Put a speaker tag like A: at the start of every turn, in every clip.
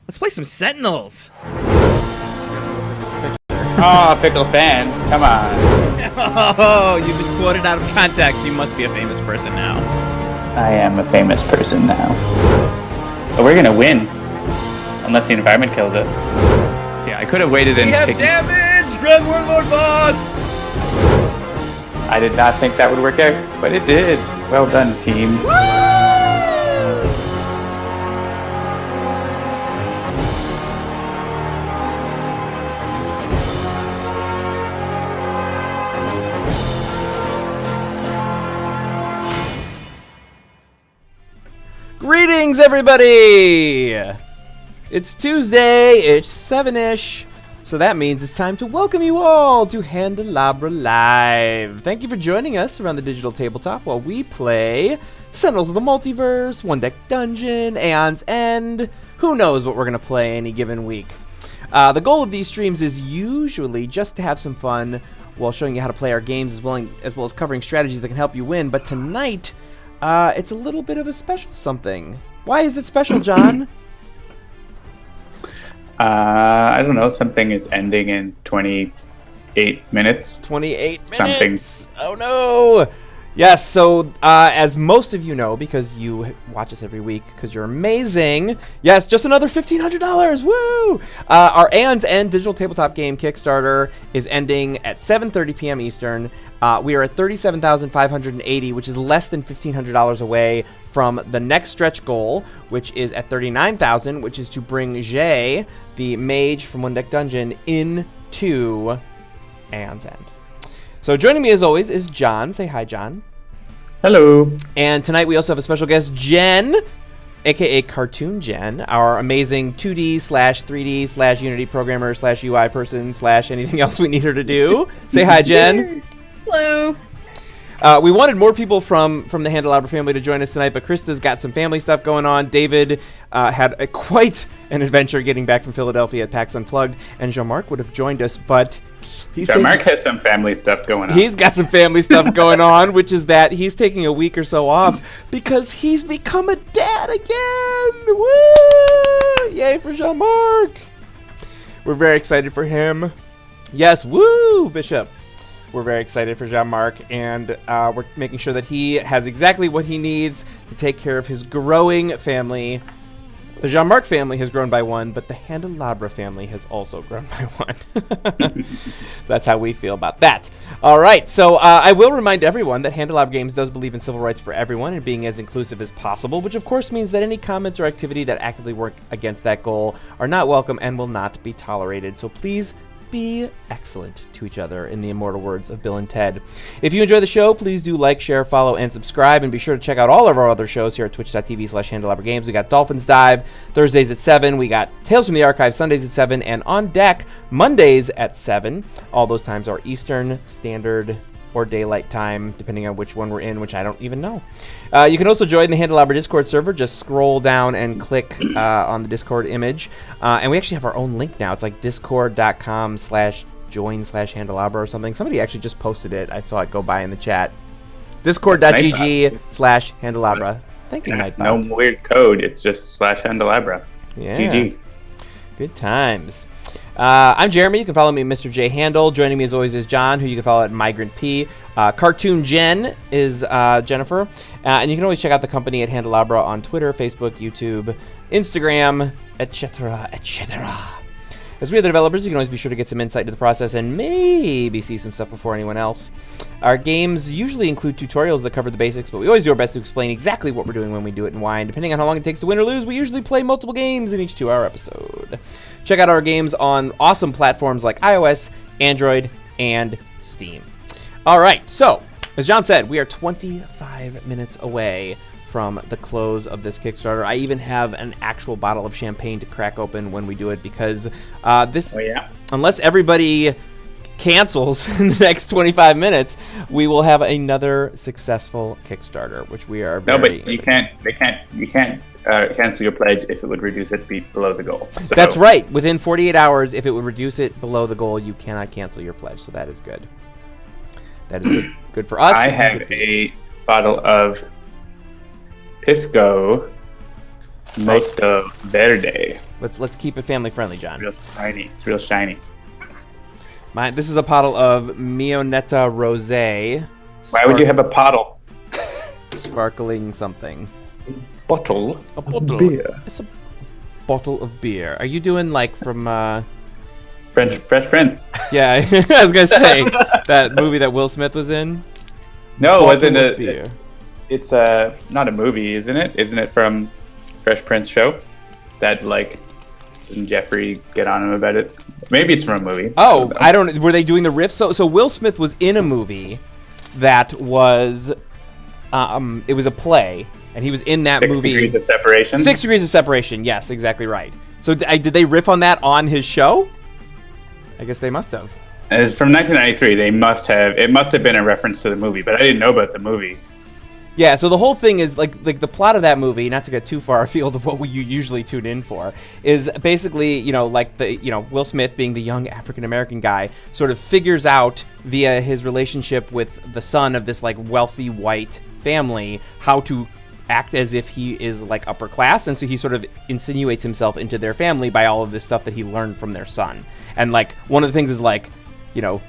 A: Let's play some Sentinels.
B: Oh, fickle fans, come on.
A: Oh, you've been quoted out of context. You must be a famous person now.
B: I am a famous person now. But we're gonna win. Unless the environment kills us. See, I could have waited and
A: taken... damage! Dread Warlord boss!
B: I did not think that would work out, but it did. Well done, team.
A: Greetings, everybody! It's Tuesday, it's 7-ish, so that means it's time to welcome you all to Handelabra Live. Thank you for joining us around the digital tabletop while we play Sentinels of the Multiverse, One Deck Dungeon, Aeon's End. Who knows what we're going to play any given week. The goal of these streams is usually just to have some fun while showing you how to play our games as well as covering strategies that can help you win. But tonight, it's a little bit of a special something. Why is it special, John?
B: I don't know. Something is ending in 28 minutes.
A: 28 minutes! Something. Oh, no! Yes, so as most of you know, because you watch us every week, because you're amazing, yes, just another $1,500! Woo! Our Aeon's End digital tabletop game Kickstarter is ending at 7:30 p.m. Eastern. We are at $37,580, which is less than $1,500 away from the next stretch goal, which is at $39,000, which is to bring Jay, the mage from One Deck Dungeon, into Aeon's End. So joining me as always is John. Say hi, John.
B: Hello.
A: And tonight we also have a special guest, Jen, aka Cartoon Jen, our amazing 2D/3D/Unity programmer/UI person/ anything else we need her to do. Say hi, Jen.
C: Hello.
A: We wanted more people from the Handelabra family to join us tonight, but Krista's got some family stuff going on. David had quite an adventure getting back from Philadelphia at PAX Unplugged, and Jean-Marc would have joined us, but
B: Jean-Marc has some family stuff going on.
A: He's got some family stuff going on, which is that he's taking a week or so off because he's become a dad again. Woo! Yay for Jean-Marc. We're very excited for him. Yes, woo, Bishop. We're very excited for Jean-Marc, and we're making sure that he has exactly what he needs to take care of his growing family. The Jean-Marc family has grown by one, but the Handelabra family has also grown by one. So that's how we feel about that. All right, so I will remind everyone that Handelabra Games does believe in civil rights for everyone and being as inclusive as possible, which of course means that any comments or activity that actively work against that goal are not welcome and will not be tolerated. So please be excellent to each other, in the immortal words of Bill and Ted. If you enjoy the show, please do like, share, follow, and subscribe, and be sure to check out all of our other shows here at twitch.tv/Handelabra Games. We got Dolphins Dive Thursdays at 7, we got Tales from the Archive Sundays at 7, and On Deck Mondays at 7. All those times are Eastern Standard or Daylight Time, depending on which one we're in, which I don't even know. You can also join the Handelabra Discord server. Just scroll down and click on the Discord image. And we actually have our own link now. It's like discord.com/join/Handelabra or something. Somebody actually just posted it. I saw it go by in the chat. Discord.gg/Handelabra. Thank you, Nightbot.
B: No weird code. It's just /Handelabra.
A: Yeah.
B: GG. Good
A: times. I'm Jeremy. You can follow me at Mr. J Handel. Joining me as always is John, who you can follow at Migrant P. Cartoon Jen is Jennifer. And you can always check out the company at Handelabra on Twitter, Facebook, YouTube, Instagram, etc., etc. As we are the developers, you can always be sure to get some insight into the process and maybe see some stuff before anyone else. Our games usually include tutorials that cover the basics, but we always do our best to explain exactly what we're doing when we do it and why. And depending on how long it takes to win or lose, we usually play multiple games in each 2-hour episode. Check out our games on awesome platforms like iOS, Android, and Steam. All right, so as John said, we are 25 minutes away from the close of this Kickstarter. I even have an actual bottle of champagne to crack open when we do it because unless everybody cancels in the next 25 minutes, we will have another successful Kickstarter, which we are very...
B: No, but you can't cancel your pledge if it would reduce it below the goal. So.
A: That's right. Within 48 hours, if it would reduce it below the goal, you cannot cancel your pledge. So that is good. That is good for us.
B: I have a bottle of Pisco Mosto Verde.
A: Let's keep it family friendly, John.
B: Real shiny. It's real shiny.
A: This is a bottle of Mionetta Rosé.
B: Why would you have a bottle?
A: Sparkling something.
B: Bottle.
A: A bottle.
B: Of beer.
A: It's a bottle of beer. Are you doing like from
B: Fresh Prince?
A: Yeah, I was gonna say that movie that Will Smith was in.
B: No, it wasn't
A: Bottle of
B: a
A: beer.
B: It's not a movie, isn't it? Isn't it from Fresh Prince show? That like didn't Jeffrey get on him about it? Maybe it's from a movie.
A: Oh, I don't. Were they doing the riff? So Will Smith was in a movie that was, it was a play, and he was in that
B: 6
A: movie.
B: 6 Degrees of Separation.
A: 6 Degrees of Separation. Yes, exactly right. So did they riff on that on his show? I guess they must have.
B: It's from 1993. They must have. It must have been a reference to the movie, but I didn't know about the movie.
A: Yeah, so the whole thing is like the plot of that movie, not to get too far afield of what you usually tune in for, is basically, Will Smith being the young African American guy sort of figures out via his relationship with the son of this like wealthy white family how to act as if he is like upper class, and so he sort of insinuates himself into their family by all of this stuff that he learned from their son. And like one of the things is like,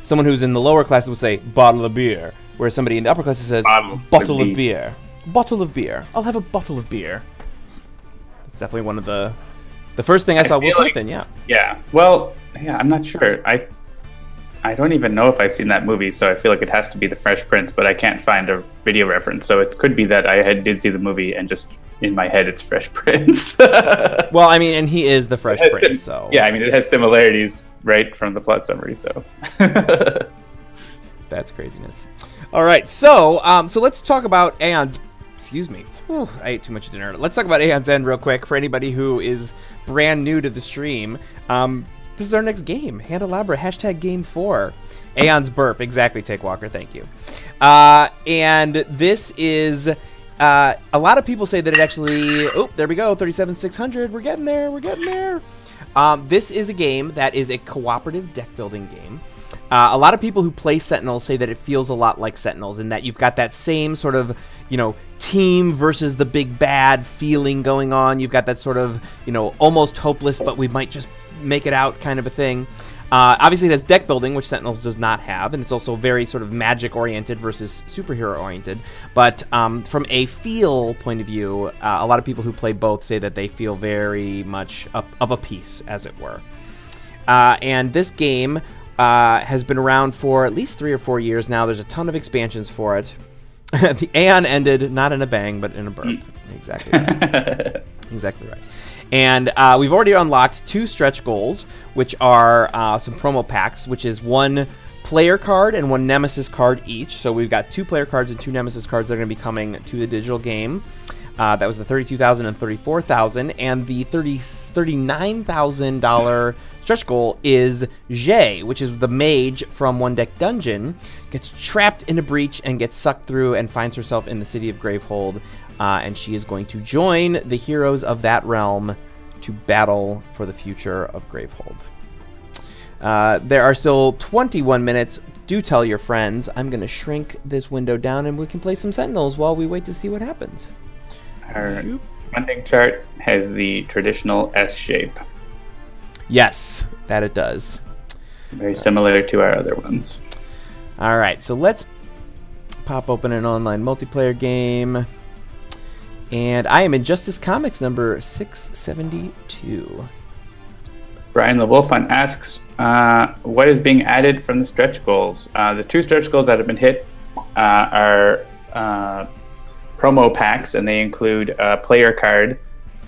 A: someone who's in the lower class would say bottle of beer, where somebody in the upper class says bottle of beer. Bottle of beer. I'll have a bottle of beer. It's definitely one of the first thing I saw Will Smith in, yeah.
B: Yeah. Well, yeah, I'm not sure. I don't even know if I've seen that movie, so I feel like it has to be The Fresh Prince, but I can't find a video reference. So it could be that I did see the movie and just in my head it's Fresh Prince.
A: Well, I mean, and he is the Fresh Prince, so.
B: Yeah, I mean, it has similarities, right, from the plot summary, so.
A: That's craziness. All right, so let's talk about Aeon's. Excuse me. Whew, I ate too much dinner. Let's talk about Aeon's End real quick for anybody who is brand new to the stream. This is our next game, Handelabra, #Game4. Aeon's Burp, exactly, Take Walker, thank you. And this is, a lot of people say that it actually, there we go, 37,600, we're getting there. This is a game that is a cooperative deck building game. A lot of people who play Sentinels say that it feels a lot like Sentinels in that you've got that same sort of, team versus the big bad feeling going on. You've got that sort of, almost hopeless, but we might just make it out kind of a thing. Obviously, it has deck building, which Sentinels does not have, and it's also very sort of magic-oriented versus superhero-oriented. But from a feel point of view, a lot of people who play both say that they feel very much of a piece, as it were. And this game has been around for at least 3 or 4 years now. There's a ton of expansions for it. The Aeon ended not in a bang, but in a burp. Exactly right. Exactly right. And we've already unlocked 2 stretch goals, which are some promo packs, which is 1 player card and 1 nemesis card each. So we've got 2 player cards and 2 nemesis cards that are going to be coming to the digital game. That was the $32,000 and $34,000, and the $39,000 stretch goal is Jay, which is the mage from One Deck Dungeon, gets trapped in a breach and gets sucked through and finds herself in the city of Gravehold, and she is going to join the heroes of that realm to battle for the future of Gravehold. There are still 21 minutes. Do tell your friends. I'm going to shrink this window down, and we can play some Sentinels while we wait to see what happens.
B: Our funding chart has the traditional S shape.
A: Yes, that it does.
B: Very similar to our other ones.
A: All right, so let's pop open an online multiplayer game. And I am Injustice Comics number 672.
B: Brian the Wolfhunt asks, what is being added from the stretch goals? The 2 stretch goals that have been hit are promo packs, and they include a player card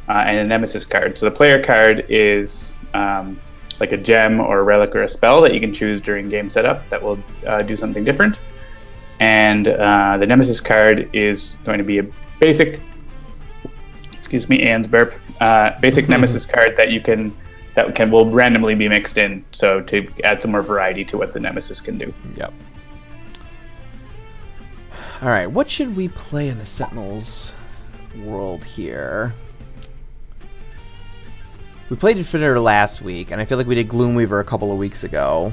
B: and a nemesis card. So the player card is like a gem or a relic or a spell that you can choose during game setup that will do something different. And the nemesis card is going to be a basic, Aeon's burp, basic nemesis card that will randomly be mixed in, so to add some more variety to what the nemesis can do.
A: Yep. All right, what should we play in the Sentinels world here? We played Infinitor last week, and I feel like we did Gloomweaver a couple of weeks ago.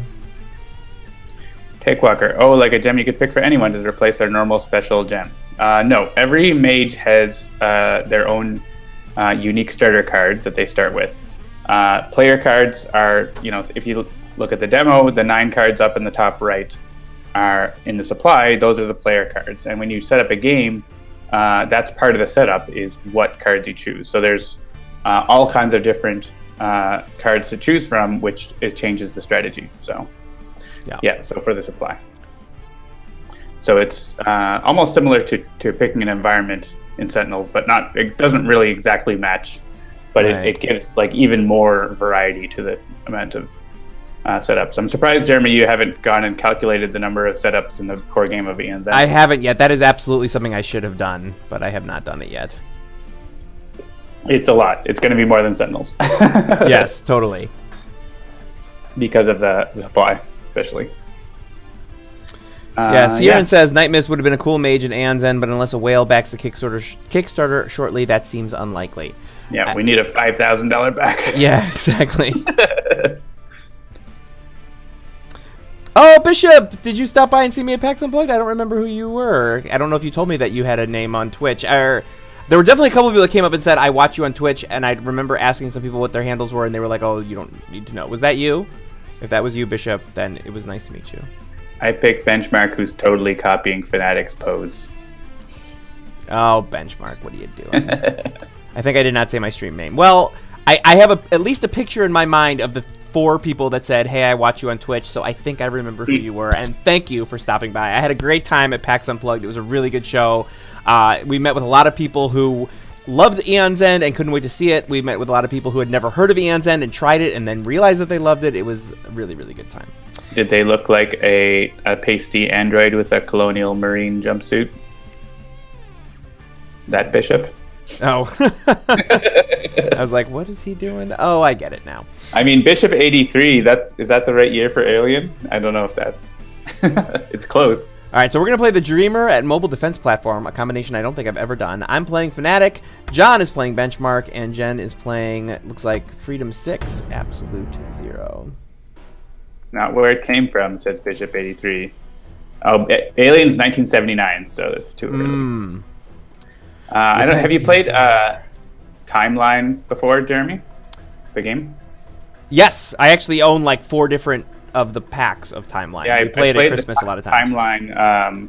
B: Take Walker. Oh, like a gem you could pick for anyone to replace their normal special gem. No, every mage has their own unique starter card that they start with. Player cards are, if you look at the demo, the 9 cards up in the top right are in the supply. Those are the player cards. And when you set up a game, that's part of the setup is what cards you choose. So there's all kinds of different cards to choose from, which changes the strategy. So so for the supply. So it's almost similar to picking an environment in Sentinels, but it doesn't really exactly match, but it gives like even more variety to the amount of setups. I'm surprised, Jeremy, you haven't gone and calculated the number of setups in the core game of Aeon's End.
A: I haven't yet. That is absolutely something I should have done, but I have not done it yet.
B: It's a lot. It's going to be more than Sentinels.
A: Yes, totally.
B: Because of the supply, especially.
A: Sieran says Night Mist would have been a cool mage in Aeon's End, but unless a whale backs the Kickstarter shortly, that seems unlikely.
B: Yeah, we need a $5,000 back.
A: Yeah, exactly. Oh, Bishop, did you stop by and see me at PAX Unplugged? I don't remember who you were. I don't know if you told me that you had a name on Twitch. There were definitely a couple of people that came up and said, I watch you on Twitch, and I remember asking some people what their handles were, and they were like, oh, you don't need to know. Was that you? If that was you, Bishop, then it was nice to meet you.
B: I picked Benchmark, who's totally copying Fanatic's pose.
A: Oh, Benchmark, what are you doing? I think I did not say my stream name. Well, I have at least a picture in my mind of the 4 people that said, hey, I watch you on Twitch, so I think I remember who you were, and thank you for stopping by. I had a great time at PAX Unplugged. It was a really good show. We met with a lot of people who loved Aeon's End and couldn't wait to see it. We met with a lot of people who had never heard of Aeon's End and tried it and then realized that they loved it. It was a really, really good time.
B: Did they look like a pasty android with a colonial marine jumpsuit? That Bishop?
A: Oh. I was like, what is he doing? Oh, I get it now.
B: I mean, Bishop 83, is that the right year for Alien? I don't know if that's... It's close.
A: All right, so we're going to play the Dreamer at Mobile Defense Platform, a combination I don't think I've ever done. I'm playing Fanatic, John is playing Benchmark, and Jen is playing, looks like, Freedom 6, Absolute 0.
B: Not where it came from, says Bishop 83. Oh, Alien's 1979, so that's too early. I don't. Have you played Timeline before, Jeremy? The game?
A: Yes, I actually own like 4 different of the packs of Timeline.
B: Yeah,
A: we played at Christmas a lot of times.
B: Timeline,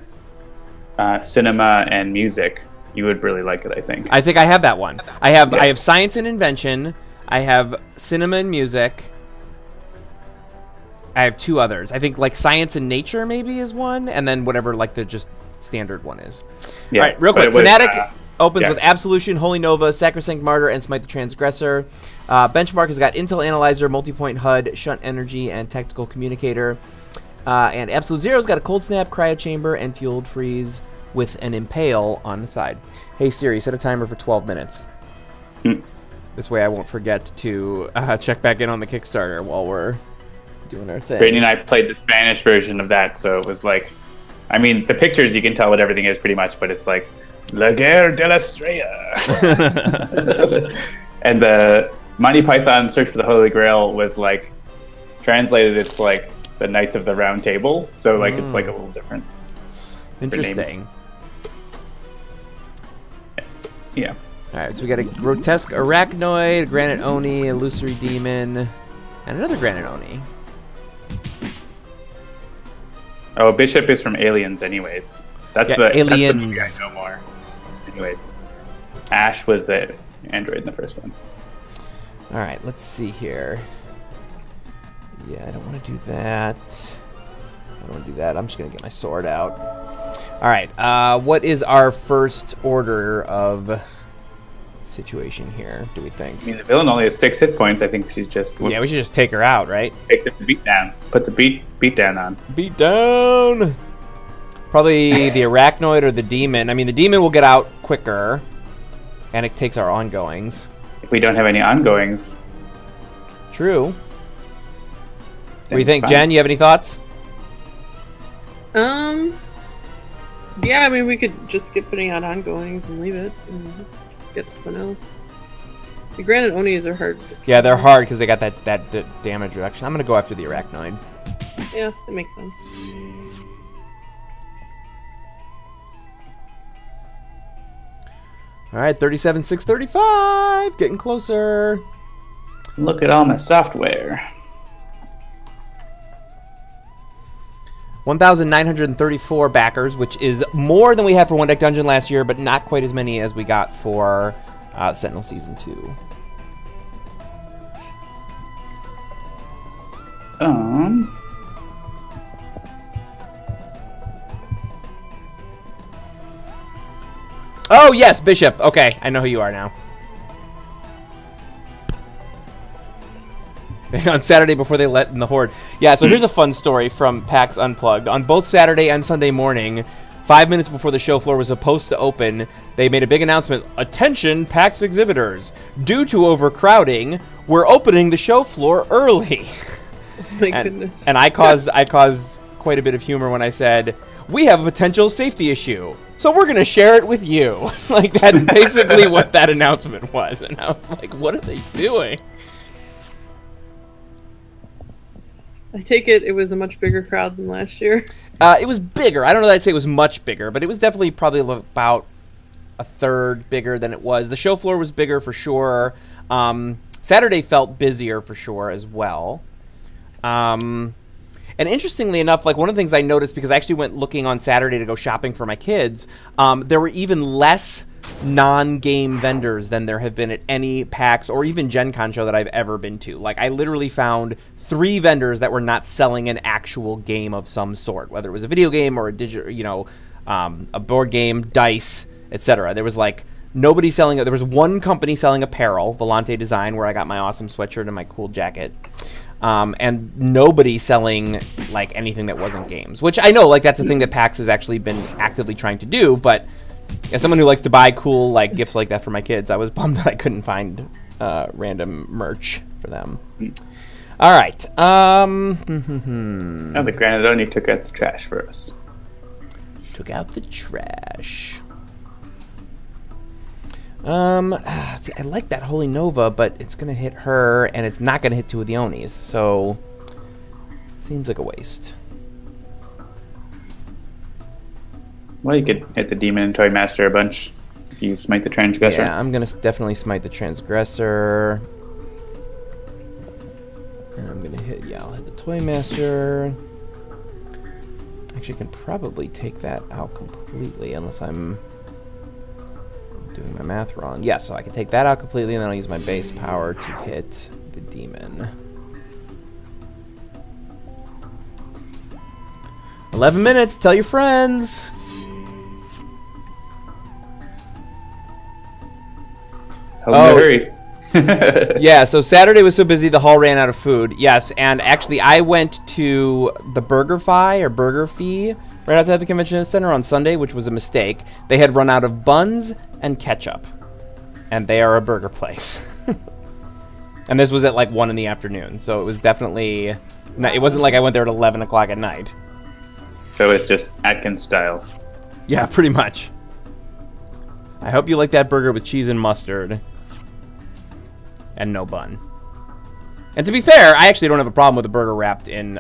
B: cinema, and music. You would really like it, I think.
A: I think I have that one. I have Science and Invention. I have Cinema and Music. I have 2 others. I think like Science and Nature maybe is one, and then whatever like the just standard one is. Yeah, all right, real quick. Fanatic opens with Absolution, Holy Nova, Sacrosanct Martyr, and Smite the Transgressor. Benchmark has got Intel Analyzer, Multipoint HUD, Shunt Energy, and Tactical Communicator. And Absolute Zero's got a Cold Snap, Cryo Chamber, and Fueled Freeze with an Impale on the side. Hey Siri, set a timer for 12 minutes. This way I won't forget to check back in on the Kickstarter while we're doing our thing.
B: Brady and I played the Spanish version of that, so it was like, I mean, the pictures you can tell what everything is pretty much, but it's like La Guerre de la Estrella. And the Monty Python Search for the Holy Grail was like translated. It's like the Knights of the Round Table, so like it's like a little different.
A: Interesting.
B: Yeah.
A: All right, so we got a Grotesque Arachnoid, a Granite Oni, Illusory Demon, and another Granite Oni.
B: Oh, Bishop is from Aliens, anyways. That's the movie I know more. Anyways, Ash was the android in the first one.
A: All right, let's see here. Yeah, I don't want to do that. I don't want to do that. I'm just going to get my sword out. All right, what is our first order of situation here, do we think?
B: I mean, the villain only has 6 hit points. I think she's just...
A: Yeah, we should just take her out, right?
B: Take the beat down. Put the beat down on.
A: Beat down! Probably the Arachnoid or the Demon. I mean, the Demon will get out quicker, and it takes our ongoings.
B: If we don't have any ongoings.
A: True. What do you think, Jen? You have any thoughts?
C: Yeah, I mean, we could just skip putting out ongoings and leave it and get something else. The Granite Onis are hard.
A: Yeah, they're hard because they got that damage reduction. I'm going to go after the Arachnoid.
C: Yeah, that makes sense.
A: All right, 37,635. Getting closer.
B: Look at all my software.
A: 1,934 backers, which is more than we had for One Deck Dungeon last year, but not quite as many as we got for Sentinel Season 2. Oh, yes, Bishop. Okay, I know who you are now. On Saturday before they let in the Horde. Yeah, so here's a fun story from PAX Unplugged. On both Saturday and Sunday morning, 5 minutes before the show floor was supposed to open, they made a big announcement. Attention, PAX exhibitors. Due to overcrowding, we're opening the show floor early.
C: Oh my goodness.
A: And I caused quite a bit of humor when I said, we have a potential safety issue, so we're going to share it with you. Like, that's basically what that announcement was. And I was like, what are they doing?
C: I take it was a much bigger crowd than last year.
A: It was bigger. I don't know that I'd say it was much bigger, but it was definitely probably about a third bigger than it was. The show floor was bigger for sure. Saturday felt busier for sure as well. And interestingly enough, like one of the things I noticed, because I actually went looking on Saturday to go shopping for my kids, there were even less non-game vendors than there have been at any PAX or even Gen Con show that I've ever been to. Like, I literally found 3 vendors that were not selling an actual game of some sort, whether it was a video game or a digital, a board game, dice, etc. There was like nobody selling it. There was one company selling apparel, Volante Design, where I got my awesome sweatshirt and my cool jacket. And nobody selling like anything that wasn't games, which I know like that's a thing that PAX has actually been actively trying to do. But as someone who likes to buy cool like gifts like that for my kids, I was bummed that I couldn't find random merch for them. All right.
B: Oh, the Granite Oni took out the trash for us.
A: Took out the trash. See, I like that Holy Nova, but it's gonna hit her, and it's not gonna hit 2 of the Onis, so seems like a waste.
B: Well, you could hit the Demon and Toy Master a bunch if you smite the Transgressor.
A: Yeah, I'm gonna definitely smite the Transgressor, and I'm gonna hit. Yeah, I'll hit the Toy Master. Actually, I can probably take that out completely, unless I'm doing my math wrong. Yeah, so I can take that out completely, and then I'll use my base power to hit the demon. 11 minutes. Tell your friends.
B: Hurry.
A: Yeah, so Saturday was so busy the hall ran out of food. Yes, and actually I went to the Burger Fee right outside the convention center on Sunday, which was a mistake. They had run out of buns and ketchup, and they are a burger place. And this was at like 1 in the afternoon, so it was definitely it wasn't like I went there at 11 o'clock at night.
B: So it's just Atkins style.
A: Yeah, pretty much. I hope you like that burger with cheese and mustard and no bun. And to be fair, I actually don't have a problem with a burger wrapped in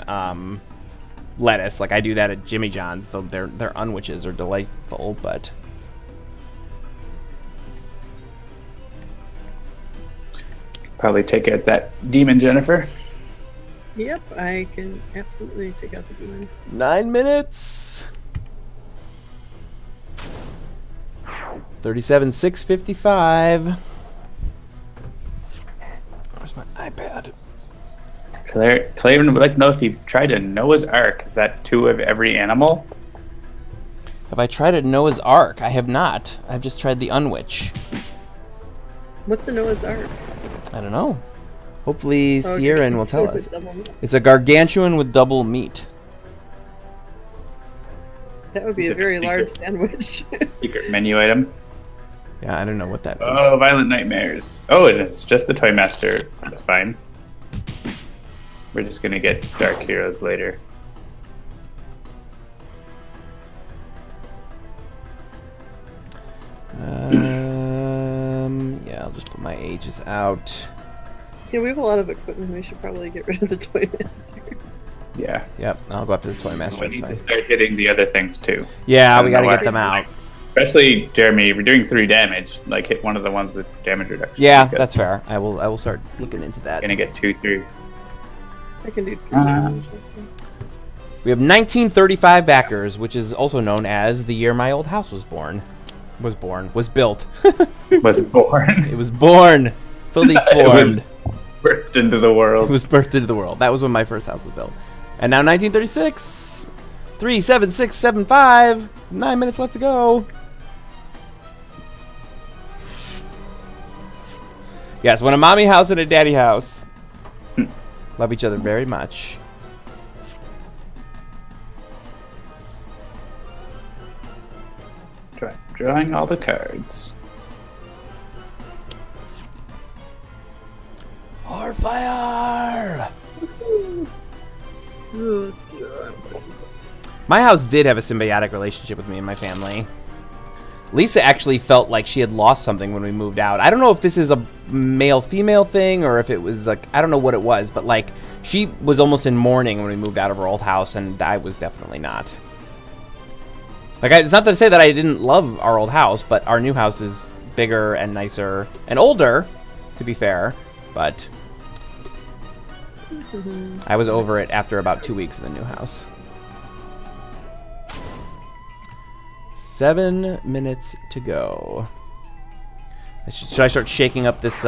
A: lettuce. Like I do that at Jimmy John's. Their unwitches are delightful, but
B: probably take out that demon, Jennifer.
C: Yep, I can absolutely take out the demon.
A: 9 minutes. 37,655. Where's my iPad?
B: Clavin would like to know if you've tried a Noah's Ark. Is that 2 of every animal?
A: Have I tried a Noah's Ark? I have not. I've just tried the Unwitch.
C: What's a Noah's Ark?
A: I don't know. Hopefully Sierran will tell us.
C: Double.
A: It's a gargantuan with double meat.
C: That would be a very large sandwich.
B: Secret menu item.
A: Yeah, I don't know what that is.
B: Oh, Violent Nightmares. Oh, and it's just the Toy Master. That's fine. We're just gonna get Dark Heroes later.
A: Yeah, I'll just put my ages out.
C: Yeah, we have a lot of equipment. We should probably get rid of the Toy Master.
B: Yeah.
A: Yep, I'll go after the Toy Master.
B: We
A: That's
B: need to
A: fine.
B: start hitting the other things too.
A: Yeah, we gotta get them out.
B: Especially Jeremy, if you're doing 3 damage, like hit one of the ones with damage reduction.
A: Yeah, that's fair. I will start looking into that.
B: Gonna get 2 through.
C: I can do 3 damage.
A: We have 1935 backers, which is also known as the year my old house was born. Was built.
B: Was born.
A: It was born. Fully formed.
B: Birthed into the world.
A: It was birthed into the world. That was when my first house was built. And now 1936. 3, 7, 6, 7, 5. 9 minutes left to go. Yes, when a mommy house and a daddy house love each other very much.
B: Drawing all the cards.
A: Horfire!
C: Let's see.
A: My house did have a symbiotic relationship with me and my family. Lisa actually felt like she had lost something when we moved out. I don't know if this is a male-female thing or if it was like, I don't know what it was, but like she was almost in mourning when we moved out of her old house, and I was definitely not. Like, it's not to say that I didn't love our old house, but our new house is bigger and nicer and older, to be fair, but I was over it after about 2 weeks in the new house. 7 minutes to go. Should I start shaking up this,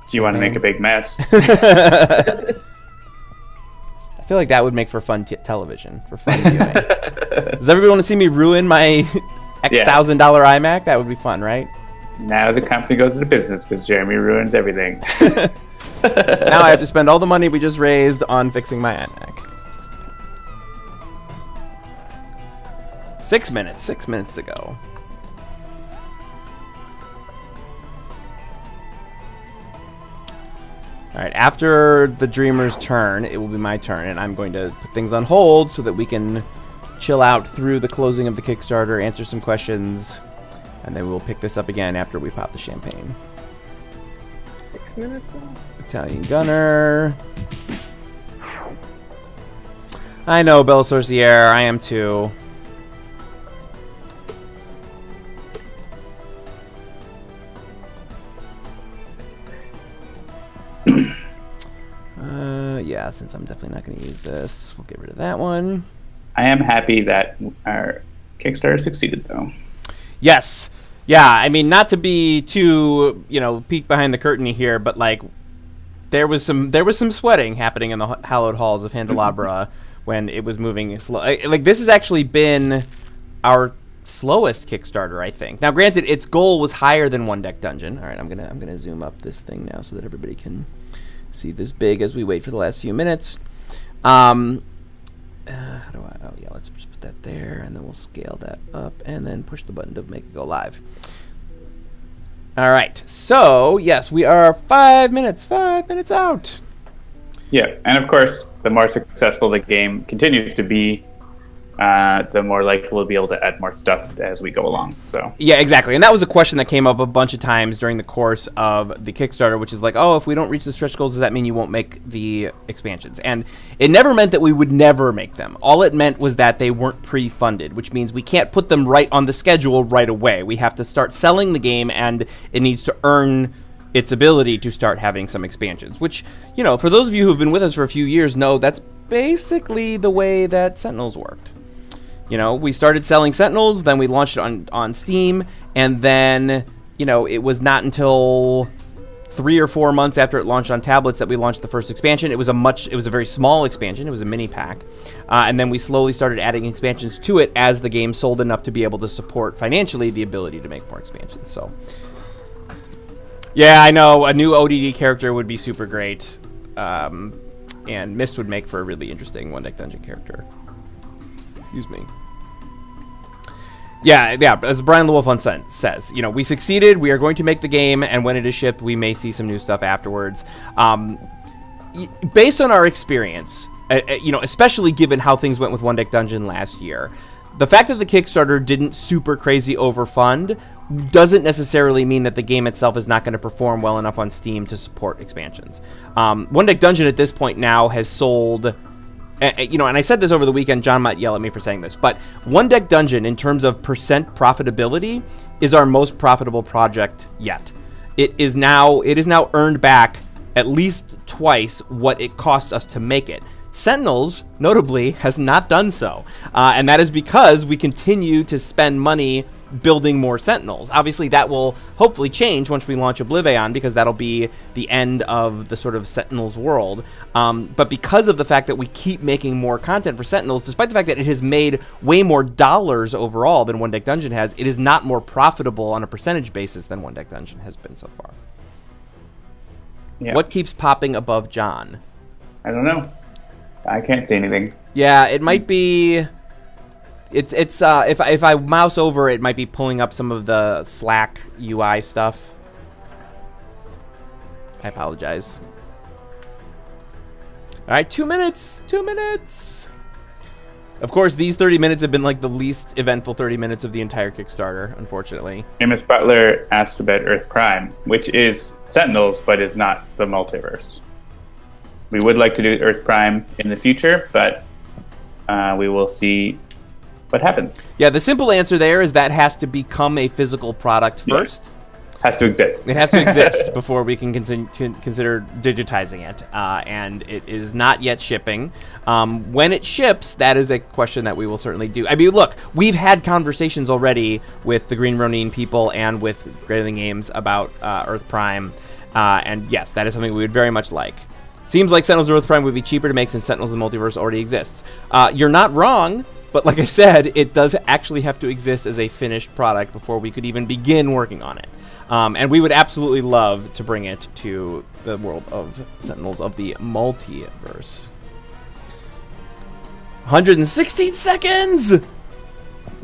B: Do you want to make a big mess?
A: I feel like that would make for fun television, for fun viewing. Does everybody want to see me ruin my $1,000 iMac? That would be fun, right?
B: Now the company goes into business because Jeremy ruins everything.
A: Now I have to spend all the money we just raised on fixing my iMac. 6 minutes. 6 minutes to go. All right, after the Dreamer's turn, it will be my turn, and I'm going to put things on hold so that we can chill out through the closing of the Kickstarter, answer some questions, and then we'll pick this up again after we pop the champagne.
C: 6 minutes left.
A: Italian Gunner. I know, Bella Sorciere, I am too. Yeah, since I'm definitely not going to use this, we'll get rid of that one.
B: I am happy that our Kickstarter succeeded, though.
A: Yes. Yeah, I mean, not to be too, peek behind the curtain here, but like there was some sweating happening in the hallowed halls of Handelabra when it was moving slow. Like, this has actually been our slowest Kickstarter, I think. Now, granted, its goal was higher than One Deck Dungeon. All right, I'm gonna zoom up this thing now so that everybody can see this big as we wait for the last few minutes. How do I? Oh yeah, let's just put that there, and then we'll scale that up, and then push the button to make it go live. All right. So yes, we are 5 minutes. 5 minutes out.
B: Yeah, and of course, the more successful the game continues to be, the more likely we'll be able to add more stuff as we go along. So
A: yeah, exactly. And that was a question that came up a bunch of times during the course of the Kickstarter, which is like, oh, if we don't reach the stretch goals, does that mean you won't make the expansions? And it never meant that we would never make them. All it meant was that they weren't pre-funded, which means we can't put them right on the schedule right away. We have to start selling the game, and it needs to earn its ability to start having some expansions, which, for those of you who've been with us for a few years know that's basically the way that Sentinels worked. We started selling Sentinels, then we launched it on Steam, and then, it was not until 3 or 4 months after it launched on tablets that we launched the first expansion. It was a very small expansion. It was a mini pack. And then we slowly started adding expansions to it as the game sold enough to be able to support financially the ability to make more expansions. So, yeah, I know a new ODD character would be super great. And Mist would make for a really interesting One Deck Dungeon character. Excuse me. Yeah, as Brian the Wolf says, we succeeded, we are going to make the game, and when it is shipped, we may see some new stuff afterwards. Based on our experience, especially given how things went with One Deck Dungeon last year, the fact that the Kickstarter didn't super crazy overfund doesn't necessarily mean that the game itself is not going to perform well enough on Steam to support expansions. One Deck Dungeon at this point now has sold and I said this over the weekend. John might yell at me for saying this, but One Deck Dungeon, in terms of percent profitability, is our most profitable project yet. It is now earned back at least twice what it cost us to make it. Sentinels, notably, has not done so, and that is because we continue to spend money building more Sentinels. Obviously, that will hopefully change once we launch Oblivion, because that'll be the end of the sort of Sentinels world. But because of the fact that we keep making more content for Sentinels, despite the fact that it has made way more dollars overall than One Deck Dungeon has, it is not more profitable on a percentage basis than One Deck Dungeon has been so far.
B: Yeah.
A: What keeps popping above John?
B: I don't know. I can't see anything.
A: Yeah, it might be. If I mouse over, it might be pulling up some of the Slack UI stuff. I apologize. All right, 2 minutes. 2 minutes. Of course, these 30 minutes have been like the least eventful 30 minutes of the entire Kickstarter, unfortunately.
B: Amos Butler asks about Earth Prime, which is Sentinels, but is not the multiverse. We would like to do Earth Prime in the future, but we will see what happens.
A: Yeah, the simple answer there is that has to become a physical product first.
B: Yeah. Has to exist.
A: It has to exist before we can consider digitizing it, and it is not yet shipping. When it ships, that is a question that we will certainly do. I mean, look, we've had conversations already with the Green Ronin people and with Greater Than Games about Earth Prime, and yes, that is something we would very much like. Seems like Sentinels of Earth Prime would be cheaper to make since Sentinels of the Multiverse already exists. You're not wrong, but like I said, it does actually have to exist as a finished product before we could even begin working on it. And we would absolutely love to bring it to the world of Sentinels of the Multiverse. 116 seconds!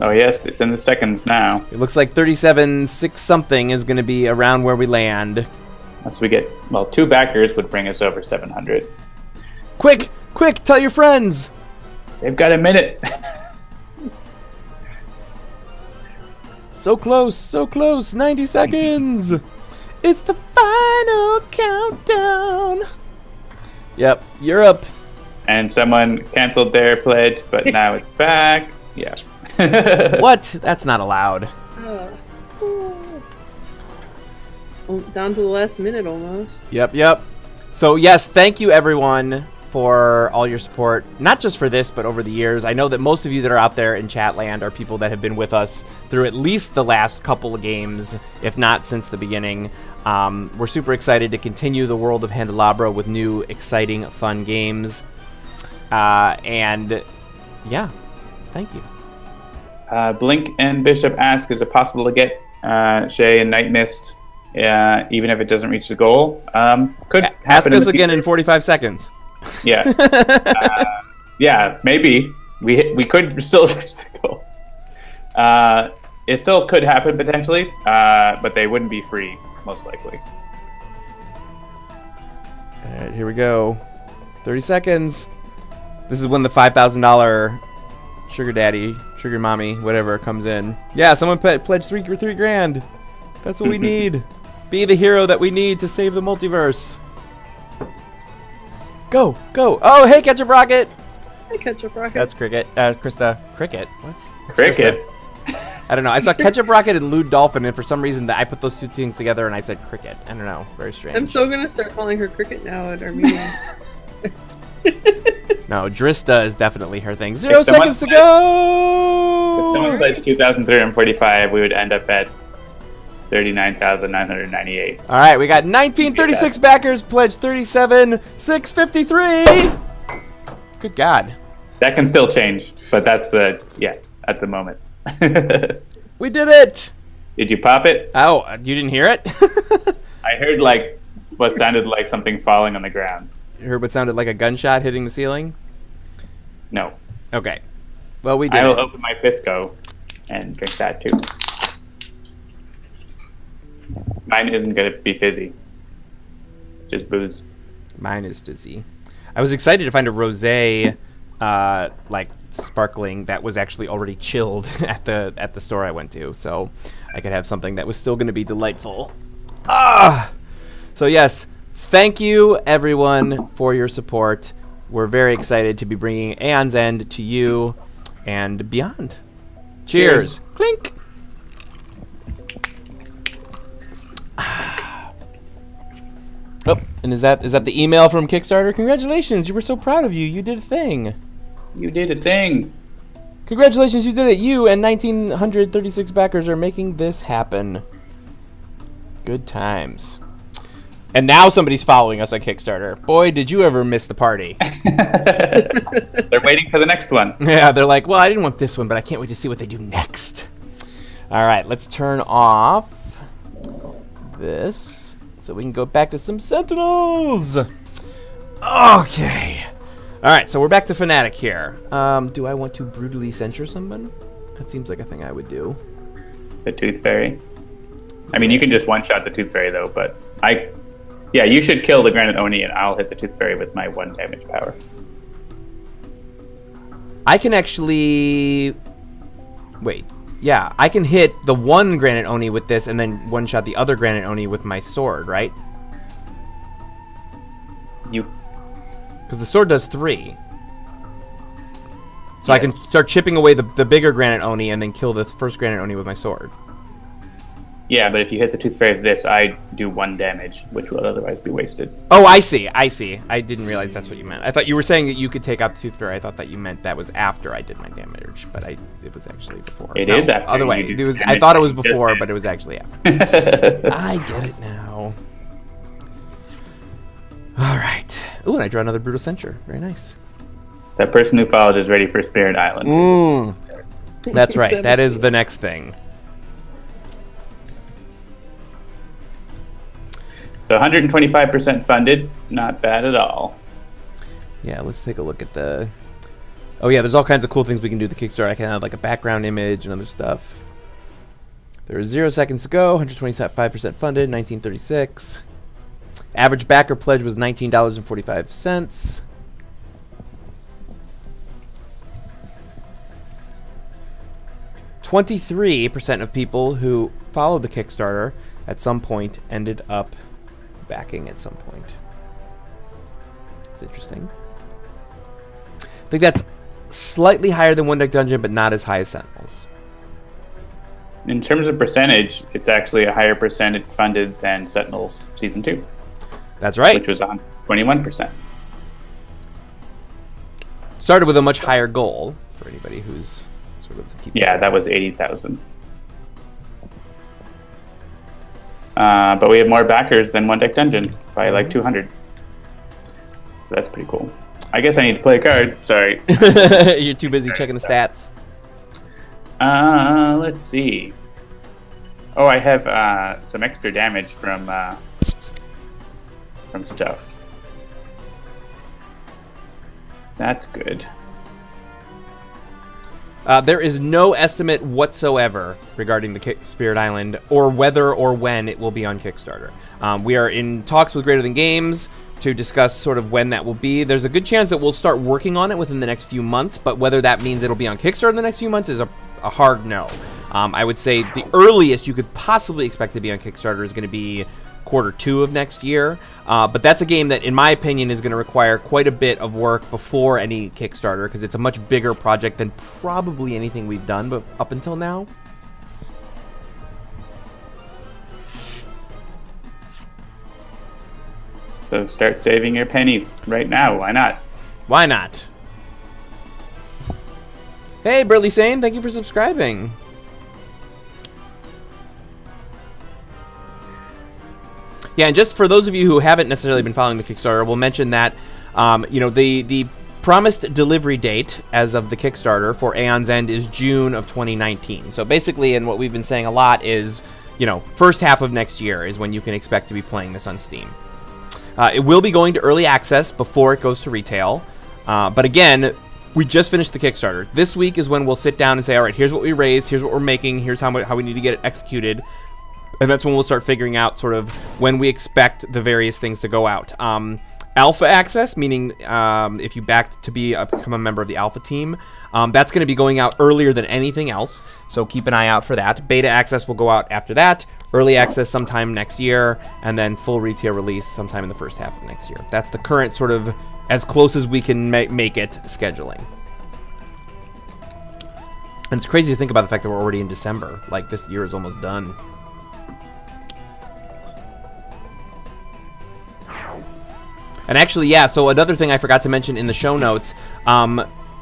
B: Oh yes, it's in the seconds now.
A: It looks like 37.6 something is going to be around where we land.
B: Once we get, 2 backers would bring us over 700.
A: Quick, tell your friends!
B: They've got a minute.
A: So close, 90 seconds! It's the final countdown! Yep, Europe.
B: And someone canceled their pledge, but now it's back. Yeah.
A: What? That's not allowed.
C: Down to the last minute almost.
A: Yep. So yes, thank you everyone for all your support, not just for this, but over the years. I know that most of you that are out there in chat land are people that have been with us through at least the last couple of games, if not since the beginning. We're super excited to continue the world of Handelabra with new, exciting, fun games. And yeah, thank you.
B: Blink and Bishop ask, is it possible to get Shay and Night Mist, even if it doesn't reach the goal? Could happen.
A: Ask us again in 45 seconds.
B: Yeah. Yeah, maybe. We could still reach the goal. It still could happen potentially, but they wouldn't be free, most likely.
A: All right, here we go. 30 seconds. This is when the $5,000 sugar daddy, sugar mommy, whatever comes in. Yeah, someone pledged three grand. That's what we need. Be the hero that we need to save the multiverse. Go. Oh, hey, Ketchup Rocket.
C: Hey, Ketchup Rocket.
A: That's Cricket. Krista. Cricket? What? That's
B: Cricket.
A: Krista. I don't know. I saw Ketchup Rocket and Lewd Dolphin, and for some reason I put those two things together and I said Cricket. I don't know. Very strange.
C: I'm so going to start calling her Cricket now at our meeting.
A: No, Drista is definitely her thing. 0 seconds to go!
B: If someone pledged 2,345, we would end up at 39,998.
A: All right, we got 1936 backers pledged 37,653. Good God.
B: That can still change, but that's at the moment.
A: We did it.
B: Did you pop it?
A: Oh, you didn't hear it?
B: I heard what sounded like something falling on the ground.
A: You heard what sounded like a gunshot hitting the ceiling?
B: No.
A: Okay. Well, we did.
B: I will open my Pisco and drink that too. Mine isn't going to be fizzy. It's just booze.
A: Mine is fizzy. I was excited to find a rosé, sparkling that was actually already chilled at the store I went to, so I could have something that was still going to be delightful. So yes, thank you everyone for your support. we're very excited to be bringing Aeon's End to you and beyond. Cheers. Clink. Oh, and is that the email from Kickstarter? Congratulations, you were so proud of you. You did a thing.
B: You did a thing.
A: Congratulations, you did it. You and 1,936 backers are making this happen. Good times. And now somebody's following us on Kickstarter. Boy, did you ever miss the party.
B: They're waiting for the next one.
A: Yeah, they're like, well, I didn't want this one, but I can't wait to see what they do next. All right, let's turn off this so we can go back to some Sentinels. Okay. All right, so we're back to Fanatic here. Do I want to brutally censure someone? That seems like a thing I would do.
B: The Tooth Fairy. I mean, you can just one-shot the Tooth Fairy, though, but yeah, you should kill the Granite Oni, and I'll hit the Tooth Fairy with my 1 damage power.
A: I can actually... Wait. Yeah, I can hit the 1 Granite Oni with this and then one-shot the other Granite Oni with my sword, right? Because the sword does 3. So yes. I can start chipping away the bigger Granite Oni and then kill the first Granite Oni with my sword.
B: Yeah, but if you hit the Tooth Fairy with this, I do 1 damage, which would otherwise be wasted.
A: Oh, I see. I didn't realize that's what you meant. I thought you were saying that you could take out the Tooth Fairy. I thought that you meant that was after I did my damage, but it was actually before.
B: It is after.
A: Other way. I thought it was before, but it was actually after. I get it now. All right. Ooh, and I draw another Brutal Censure. Very nice.
B: That person who followed is ready for Spirit Island.
A: That's right. That is the next thing.
B: So 125% funded, not bad at all.
A: Yeah, let's take a look at the... Oh yeah, there's all kinds of cool things we can do with the Kickstarter. I can have like a background image and other stuff. There's 0 seconds to go, 125% funded, 1936. Average backer pledge was $19.45. 23% of people who followed the Kickstarter at some point ended up backing at some point. It's interesting. I think that's slightly higher than One Deck Dungeon, but not as high as Sentinels.
B: In terms of percentage, it's actually a higher percentage funded than Sentinels Season 2.
A: That's right.
B: Which was on 21%.
A: Started with a much higher goal for anybody who's sort of keeping track.
B: That was 80,000. But we have more backers than One Deck Dungeon by like 200. So that's pretty cool. I guess I need to play a card. Sorry.
A: You're too busy checking the stats.
B: Let's see. Oh, I have some extra damage from stuff. That's good.
A: There is no estimate whatsoever regarding the Spirit Island or whether or when it will be on Kickstarter. We are in talks with Greater Than Games to discuss sort of when that will be. There's a good chance that we'll start working on it within the next few months, but whether that means it'll be on Kickstarter in the next few months is a hard no. I would say the earliest you could possibly expect to be on Kickstarter is going to be Q2 of next year, but that's a game that, in my opinion, is going to require quite a bit of work before any Kickstarter, because it's a much bigger project than probably anything we've done up until now.
B: So start saving your pennies right now. Why not?
A: Why not? Hey, Burley Sane, thank you for subscribing. Yeah, and just for those of you who haven't necessarily been following the Kickstarter, we'll mention that, the promised delivery date as of the Kickstarter for Aeon's End is June of 2019. So basically, and what we've been saying a lot is, first half of next year is when you can expect to be playing this on Steam. It will be going to early access before it goes to retail. But again, we just finished the Kickstarter. This week is when we'll sit down and say, all right, here's what we raised, here's what we're making, here's how we need to get it executed. And that's when we'll start figuring out sort of when we expect the various things to go out. Alpha access, meaning if you back to become a member of the Alpha team, that's going to be going out earlier than anything else. So keep an eye out for that. Beta access will go out after that. early access sometime next year, and then full retail release sometime in the first half of next year. That's the current sort of as close as we can make it scheduling. And it's crazy to think about the fact that we're already in December. Like, this year is almost done. And actually, yeah, so another thing I forgot to mention in the show notes,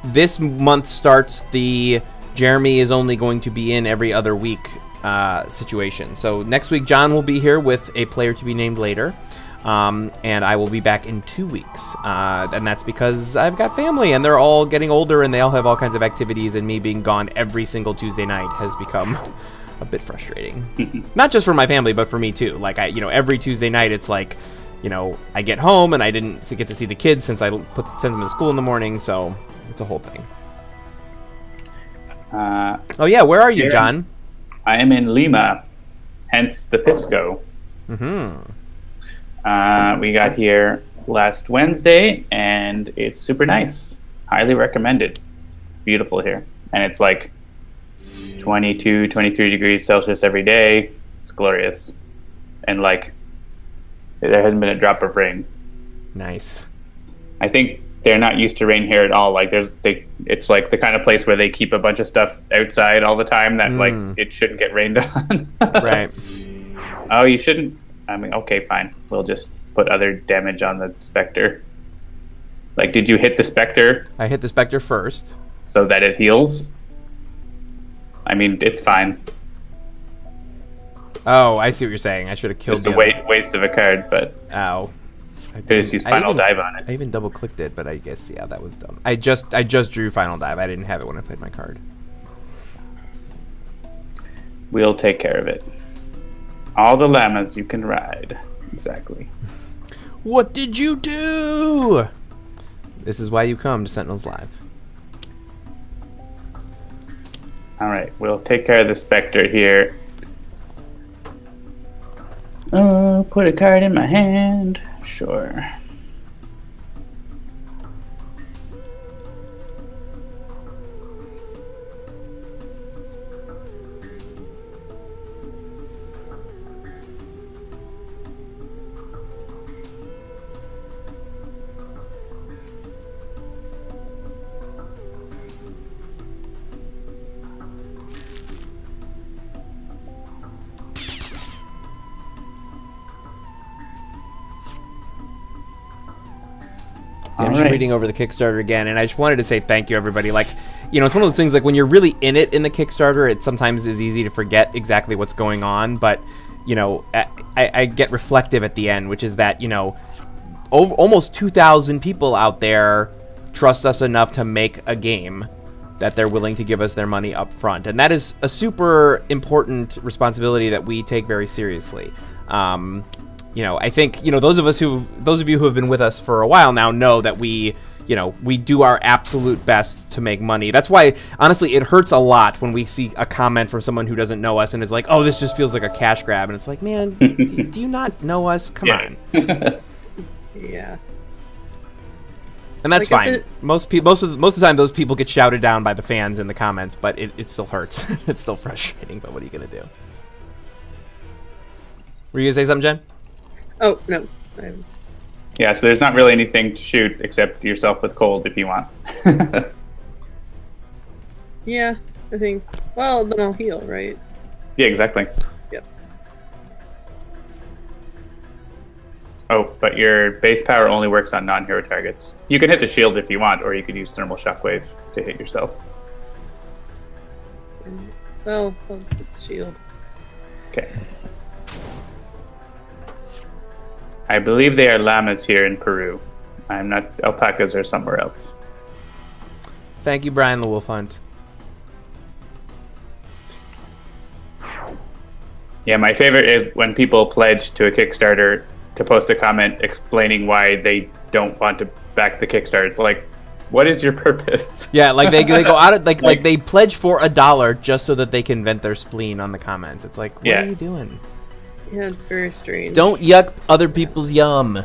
A: this month starts the Jeremy is only going to be in every other week situation. So next week, John will be here with a player to be named later. And I will be back in 2 weeks. And that's because I've got family, and they're all getting older, and they all have all kinds of activities, and me being gone every single Tuesday night has become a bit frustrating. Not just for my family, but for me too. Like, every Tuesday night, it's like, I get home, and I didn't get to see the kids since I sent them to school in the morning, so it's a whole thing. Oh yeah, where are you, John?
B: I am in Lima, hence the Pisco.
A: Mm-hmm.
B: We got here last Wednesday, and it's super nice. Highly recommended. Beautiful here. And it's like 22, 23 degrees Celsius every day. It's glorious. And like, there hasn't been a drop of rain.
A: Nice.
B: I think they're not used to rain here at all. Like, it's like the kind of place where they keep a bunch of stuff outside all the time that like it shouldn't get rained on.
A: Right.
B: Oh, you shouldn't. I mean, okay, fine. We'll just put other damage on the Spectre. Like, did you hit the Spectre?
A: I hit the Spectre first.
B: So that it heals? I mean, it's fine.
A: Oh, I see what you're saying. I should have killed
B: just a waste of a card, but...
A: Ow.
B: I just use Final Dive on it.
A: I even double-clicked it, but I guess, yeah, that was dumb. I just drew Final Dive. I didn't have it when I played my card.
B: We'll take care of it. All the llamas you can ride. Exactly.
A: What did you do? This is why you come to Sentinels Live.
B: Alright, we'll take care of the Spectre here. Put a card in my hand. Sure.
A: I'm just reading over the Kickstarter again, and I just wanted to say thank you, everybody. Like, it's one of those things, like, when you're really in it in the Kickstarter, it sometimes is easy to forget exactly what's going on, but, I get reflective at the end, which is that, almost 2,000 people out there trust us enough to make a game that they're willing to give us their money up front, and that is a super important responsibility that we take very seriously. I think, those of you who have been with us for a while now know that we do our absolute best to make money. That's why, honestly, it hurts a lot when we see a comment from someone who doesn't know us and it's like, oh, this just feels like a cash grab. And it's like, man, do you not know us? Come on.
C: Yeah.
A: And that's fine. Most of the time, those people get shouted down by the fans in the comments, but it still hurts. It's still frustrating, but what are you going to do? Were you going to say something, Jen?
C: Oh, no.
B: Yeah, so there's not really anything to shoot except yourself with cold if you want.
C: Yeah, I think. Well, then I'll heal, right?
B: Yeah, exactly.
C: Yep.
B: Oh, but your base power only works on non-hero targets. You can hit the shield if you want, or you could use thermal shockwave to hit yourself.
C: Well, I'll hit the shield.
B: Okay. I believe they are llamas here in Peru. I'm not... Alpacas are somewhere else.
A: Thank you, Brian the Wolf Hunt.
B: Yeah, my favorite is when people pledge to a Kickstarter to post a comment explaining why they don't want to back the Kickstarter. It's like, what is your purpose?
A: Yeah, like they go out of like they pledge for $1 just so that they can vent their spleen on the comments. It's like, what are you doing?
C: Yeah, it's very strange.
A: Don't yuck other people's yum.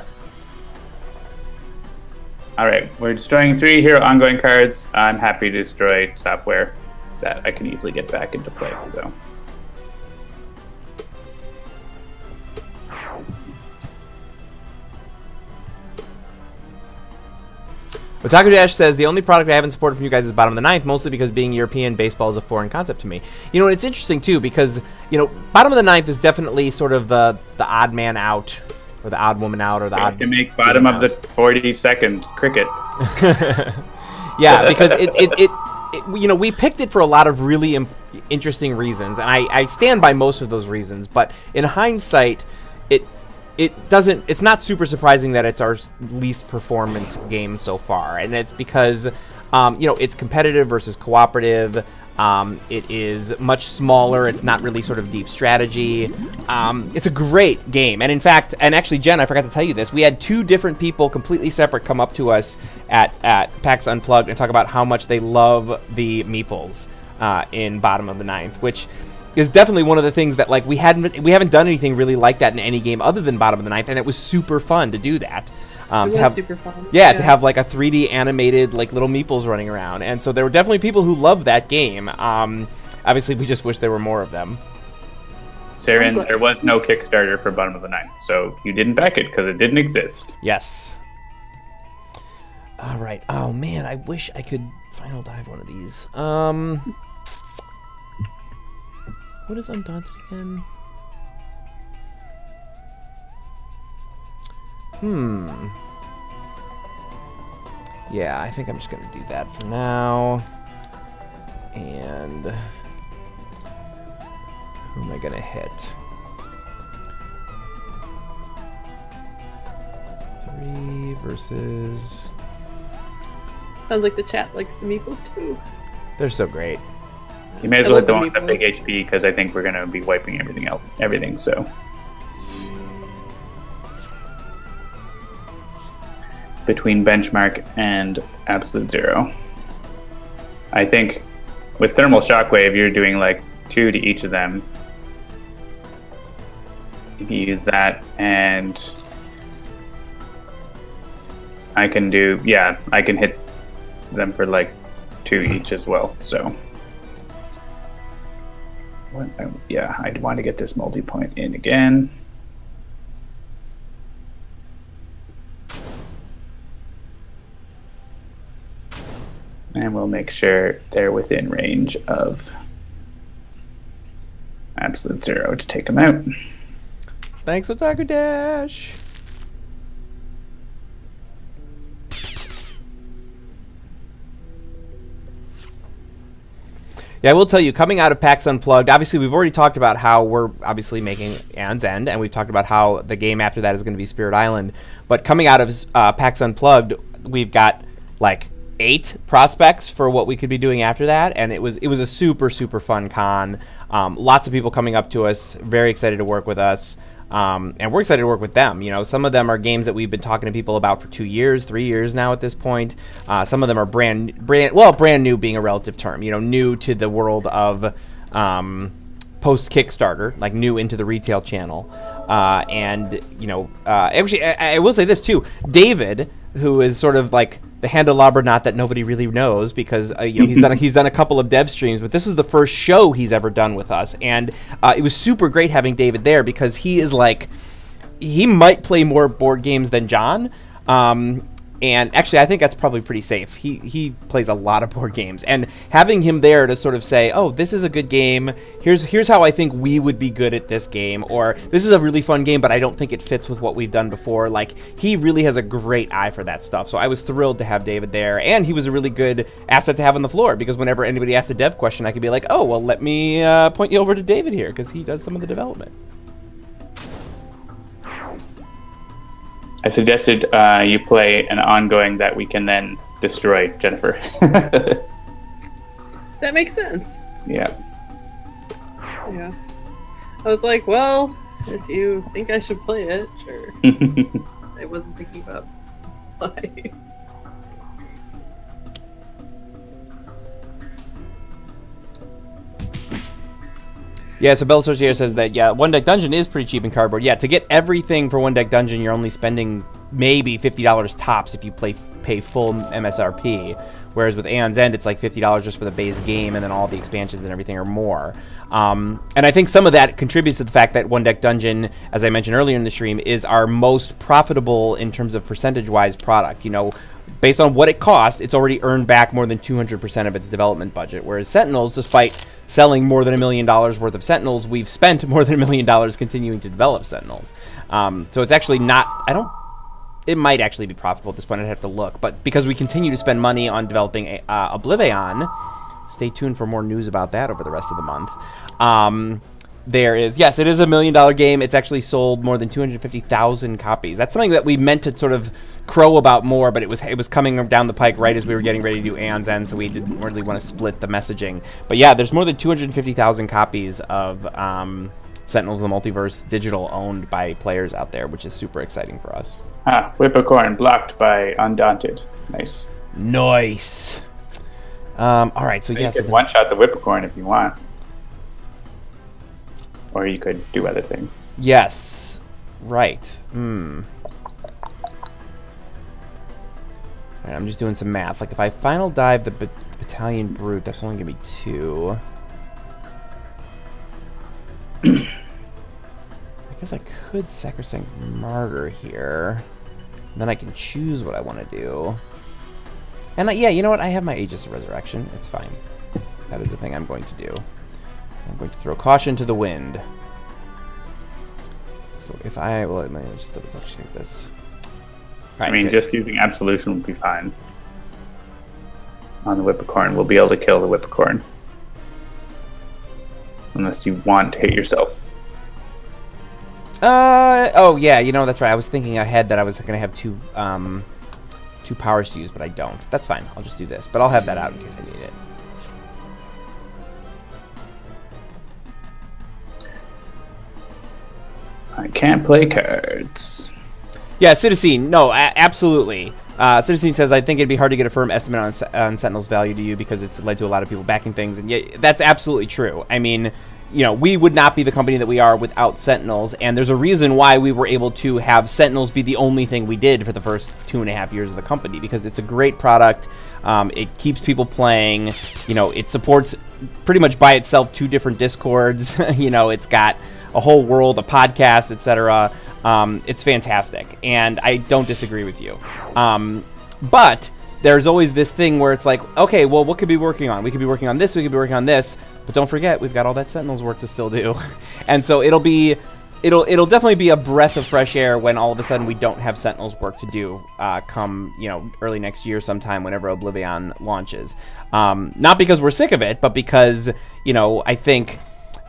B: Alright, we're destroying 3 hero ongoing cards. I'm happy to destroy software that I can easily get back into play, so.
A: Otaku Dash says, the only product I haven't supported from you guys is Bottom of the Ninth, mostly because being European, baseball is a foreign concept to me. You know, it's interesting, too, because, you know, Bottom of the Ninth is definitely sort of the odd man out, or the odd woman out, or the odd...
B: To make bottom of the 40-second cricket.
A: Yeah, because it you know, we picked it for a lot of really interesting reasons, and I stand by most of those reasons, but in hindsight, it's not super surprising that it's our least performant game so far, and it's because you know, it's competitive versus cooperative. It is much smaller. It's not really sort of deep strategy. It's a great game, and in fact, and actually, Jen, I forgot to tell you this. We had 2 different people, completely separate, come up to us at PAX Unplugged and talk about how much they love the meeples in Bottom of the Ninth, which is definitely one of the things that, like, we haven't done anything really like that in any game other than Bottom of the Ninth, and it was super fun to do that.
C: It was super fun.
A: Yeah, to have like a 3D animated like little meeples running around, and so there were definitely people who loved that game. Obviously, we just wish there were more of them.
B: Saren, there was no Kickstarter for Bottom of the Ninth, so you didn't back it because it didn't exist.
A: Yes. All right. Oh man, I wish I could final dive one of these. What is Undaunted again? Yeah, I think I'm just gonna do that for now. And who am I gonna hit? 3 versus...
C: Sounds like the chat likes the meeples too.
A: They're so great.
B: You may as well hit the one with the big HP, because I think we're going to be wiping everything, so. Between Benchmark and Absolute Zero. I think with Thermal Shockwave, you're doing like 2 to each of them. If you use that, and I can do, yeah, I can hit them for like 2 each as well, so. Yeah, I'd want to get this multi-point in again. And we'll make sure they're within range of Absolute Zero to take them out.
A: Thanks, Otaku Dash. Yeah, I will tell you, coming out of PAX Unplugged, obviously we've already talked about how we're obviously making Aeon's End, and we've talked about how the game after that is going to be Spirit Island. But coming out of PAX Unplugged, we've got like 8 prospects for what we could be doing after that, and it was a super, super fun con. Lots of people coming up to us, very excited to work with us. And we're excited to work with them. You know, some of them are games that we've been talking to people about for 2 years, 3 years now at this point. Some of them are brand new being a relative term. You know, new to the world of post Kickstarter, like new into the retail channel. And you know, actually, I will say this too. David, who is sort of like the Handelabra, not that nobody really knows, because you know, he's done a couple of dev streams, but this is the first show he's ever done with us, and it was super great having David there, because he is like, he might play more board games than John, and actually I think that's probably pretty safe. He plays a lot of board games, and having him there to sort of say, oh, this is a good game, here's how I think we would be good at this game, or this is a really fun game but I don't think it fits with what we've done before. Like, he really has a great eye for that stuff, so I was thrilled to have David there, and he was a really good asset to have on the floor, because whenever anybody asks a dev question, I could be like, oh, well, let me point you over to David here, because he does some of the development.
B: I suggested you play an ongoing that we can then destroy, Jennifer.
C: That makes sense.
B: Yeah.
C: Yeah. I was like, well, if you think I should play it, sure. I wasn't thinking about why.
A: Yeah, so Bell Associator says that, yeah, One Deck Dungeon is pretty cheap in cardboard. Yeah, to get everything for One Deck Dungeon, you're only spending maybe $50 tops if you pay pay full MSRP. Whereas with Aeon's End, it's like $50 just for the base game, and then all the expansions and everything are more. And I think some of that contributes to the fact that One Deck Dungeon, as I mentioned earlier in the stream, is our most profitable in terms of percentage-wise product. You know, based on what it costs, it's already earned back more than 200% of its development budget. Whereas Sentinels, despite selling more than $1 million worth of Sentinels, we've spent more than $1 million continuing to develop Sentinels. So it's actually not, it might actually be profitable at this point. I'd have to look. But because we continue to spend money on developing Oblivion, stay tuned for more news about that over the rest of the month. There is, yes, it is $1 million game. It's actually sold more than 250,000 copies. That's something that we meant to sort of crow about more, but it was coming down the pike right as we were getting ready to do Aeon's End, so we didn't really want to split the messaging. But yeah, there's more than 250,000 copies of Sentinels of the Multiverse digital owned by players out there, which is super exciting for us.
B: Whippocorn blocked by Undaunted. Nice.
A: Nice. All right, so yes.
B: You could one-shot the Whippocorn if you want. Or you could do other things.
A: Yes. Right. All right, I'm just doing some math. Like, if I final dive the Battalion Brute, that's only going to be 2. I guess I could Sacrosanct Martyr here. And then I can choose what I want to do. And yeah, you know what? I have my Aegis of Resurrection. It's fine. That is the thing I'm going to do. I'm going to throw Caution to the Wind. So if let me just double check this. Right,
B: I mean, just using Absolution would be fine. On the Whippocorn, we'll be able to kill the Whippocorn. Unless you want to hit yourself.
A: Oh yeah, you know, that's right. I was thinking ahead that I was going to have two powers to use, but I don't. That's fine. I'll just do this. But I'll have that out in case I need it.
B: I can't play cards.
A: Yeah, Citizen. No, absolutely. Citizen says, I think it'd be hard to get a firm estimate on Sentinel's value to you because it's led to a lot of people backing things. And yeah, that's absolutely true. I mean, you know, we would not be the company that we are without Sentinels. And there's a reason why we were able to have Sentinels be the only thing we did for the first 2.5 years of the company, because it's a great product. It keeps people playing. You know, it supports pretty much by itself 2 different Discords. You know, it's got a whole world, a podcast, etc. It's fantastic, and I don't disagree with you. But there's always this thing where it's like, okay, well, what could we be working on? We could be working on this, we could be working on this, but don't forget, we've got all that Sentinels work to still do. And so it'll definitely be a breath of fresh air when all of a sudden we don't have Sentinels work to do come, you know, early next year sometime whenever Oblivion launches. Not because we're sick of it, but because, you know, I think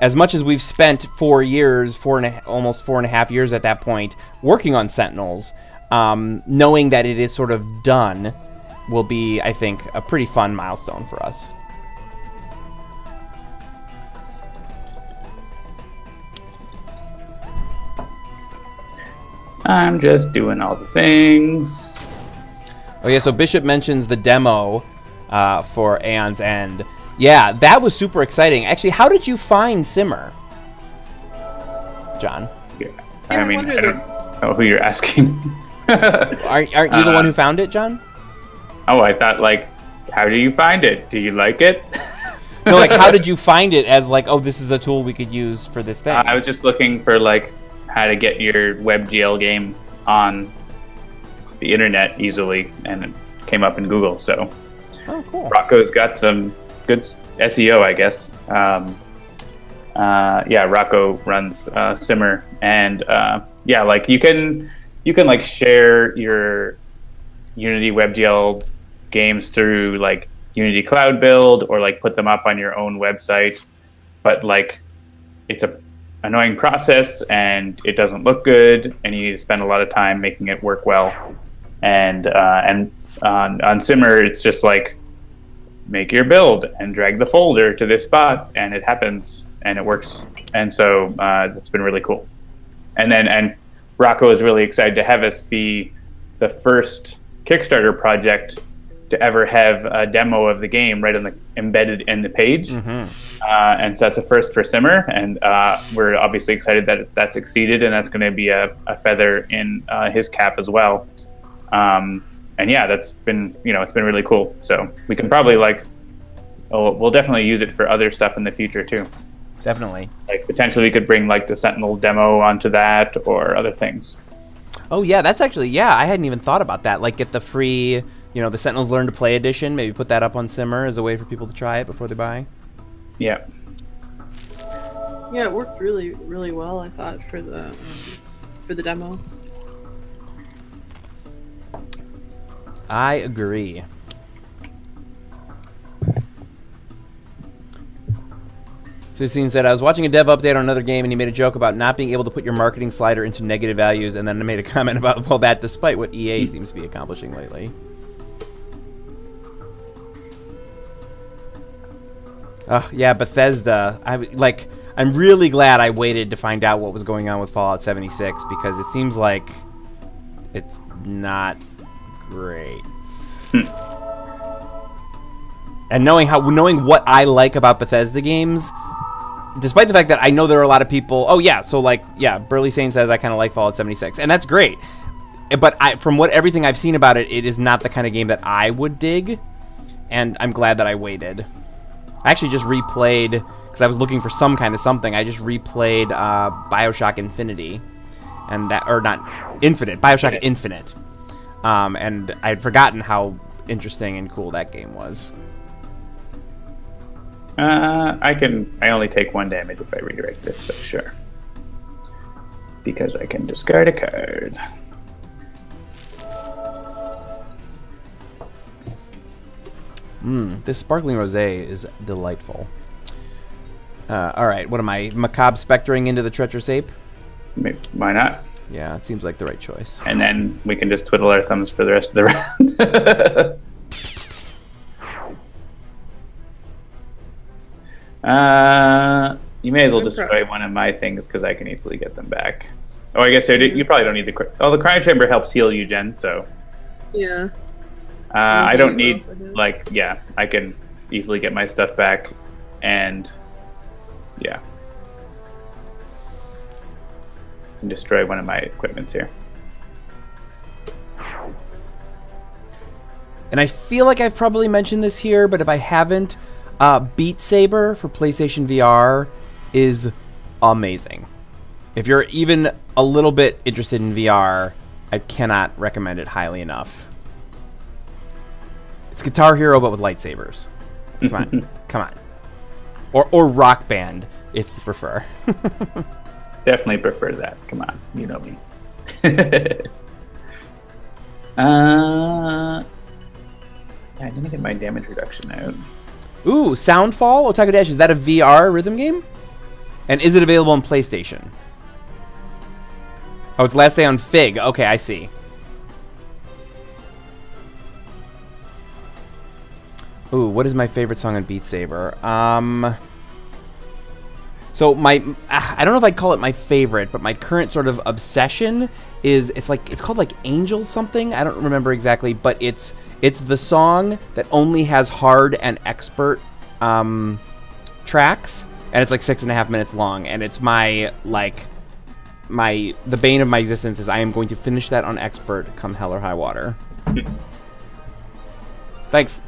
A: as much as we've spent 4 years, almost 4.5 years at that point, working on Sentinels, knowing that it is sort of done will be, I think, a pretty fun milestone for us.
B: I'm just doing all the things.
A: Oh yeah, so Bishop mentions the demo for Aeon's End. Yeah, that was super exciting. Actually, how did you find Simmer, John?
B: Yeah. I mean, I don't know who you're asking.
A: Aren't you the one who found it, John?
B: Oh, I thought, like, how do you find it? Do you like it?
A: No, like, how did you find it as, like, oh, this is a tool we could use for this thing?
B: I was just looking for, like, how to get your WebGL game on the internet easily, and it came up in Google, so.
A: Oh, cool.
B: Rocco's got some good SEO, I guess. Yeah, Rocco runs Simmer, and yeah, like, you can like share your Unity WebGL games through like Unity Cloud Build, or like put them up on your own website, but like it's a annoying process and it doesn't look good, and you need to spend a lot of time making it work well. And on Simmer, it's just like make your build and drag the folder to this spot, and it happens and it works. And so that's been really cool. And Rocco is really excited to have us be the first Kickstarter project to ever have a demo of the game embedded in the page. Mm-hmm. And so that's a first for Simmer, and we're obviously excited that that succeeded, and that's going to be a feather in his cap as well. And and yeah, that's been it's been really cool. So we can probably we'll definitely use it for other stuff in the future too.
A: Definitely.
B: Like potentially we could bring like the Sentinels demo onto that or other things.
A: Oh yeah, that's actually I hadn't even thought about that. Like get the free, the Sentinels Learn to Play edition. Maybe put that up on Simmer as a way for people to try it before they buy.
B: Yeah.
C: Yeah, it worked really, really well. I thought for the demo.
A: I agree. Susine said, I was watching a dev update on another game and he made a joke about not being able to put your marketing slider into negative values, and then made a comment about, well, that despite what EA seems to be accomplishing lately. Oh, yeah, Bethesda. I'm really glad I waited to find out what was going on with Fallout 76 because it seems like it's not great. And knowing what I like about Bethesda games, despite the fact that I know there are a lot of people. Oh yeah, so Burley Sane says I kind of like Fallout 76, and that's great. But from everything I've seen about it, it is not the kind of game that I would dig, and I'm glad that I waited. I actually just replayed because I was looking for some kind of something. I just replayed BioShock Infinity, BioShock Infinite, and I had forgotten how interesting and cool that game was.
B: I only take 1 damage if I redirect this, so sure. Because I can discard a card.
A: This sparkling rosé is delightful. Alright, what am I? Macabre spectering into the treacherous ape?
B: Why not?
A: Yeah, it seems like the right choice.
B: And then we can just twiddle our thumbs for the rest of the round. You may as well destroy one of my things because I can easily get them back. Oh, I guess you probably don't need the cryo chamber helps heal you, Jen. So
C: yeah,
B: I don't need I can easily get my stuff back, and and destroy one of my equipments here.
A: And I feel like I've probably mentioned this here, but if I haven't, Beat Saber for PlayStation VR is amazing. If you're even a little bit interested in VR, I cannot recommend it highly enough. It's Guitar Hero, but with lightsabers. Come on. Come on. Or Rock Band, if you prefer.
B: Definitely prefer that. Come on. You know me. I didn't get my damage reduction out.
A: Ooh, Soundfall? Otaku Dash, is that a VR rhythm game? And is it available on PlayStation? Oh, it's last day on Fig. Okay, I see. Ooh, what is my favorite song on Beat Saber? So I don't know if I'd call it my favorite, but my current sort of obsession is it's called like Angel something. I don't remember exactly, but it's the song that only has hard and expert tracks, and it's like 6.5 minutes long, and it's the bane of my existence is I am going to finish that on expert come hell or high water. Thanks.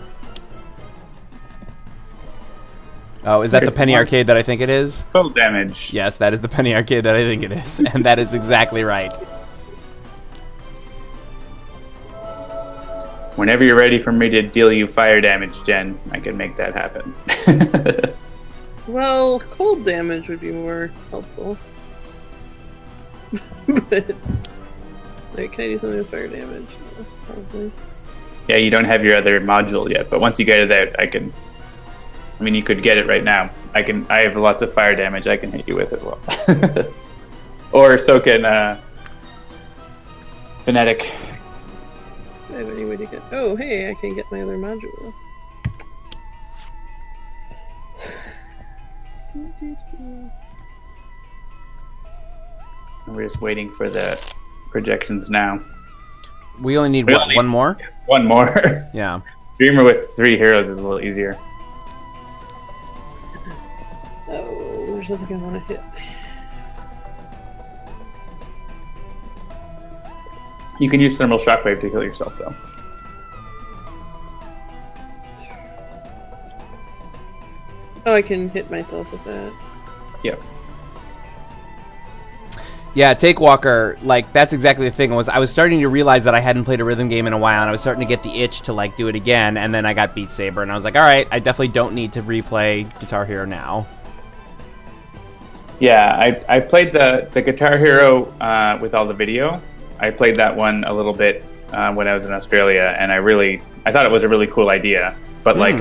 A: Oh, is that the Penny Arcade that I think it is?
B: Full damage.
A: Yes, that is the Penny Arcade that I think it is, and that is exactly right.
B: Whenever you're ready for me to deal you fire damage, Jen, I can make that happen.
C: Well, cold damage would be more helpful. But can I do something with fire damage? No, probably.
B: Yeah, you don't have your other module yet, but once you get it out, I mean, you could get it right now. I have lots of fire damage I can hit you with as well. Or so can Fanatic.
C: I have any way to get... Oh, hey, I can get my other module.
B: We're just waiting for the projections now.
A: We only need one more?
B: One more.
A: Yeah.
B: Dreamer with 3 heroes is a little easier.
C: Oh, there's something I want to hit.
B: You can use Thermal Shockwave to heal yourself, though.
C: Oh, I can hit myself with that.
B: Yep.
A: Yeah, Take Walker, like, that's exactly the thing. I was starting to realize that I hadn't played a rhythm game in a while, and I was starting to get the itch to, like, do it again, and then I got Beat Saber, and I was like, alright, I definitely don't need to replay Guitar Hero now.
B: Yeah, I played the Guitar Hero with all the video. I played that one a little bit when I was in Australia, and I thought it was a really cool idea, but, like,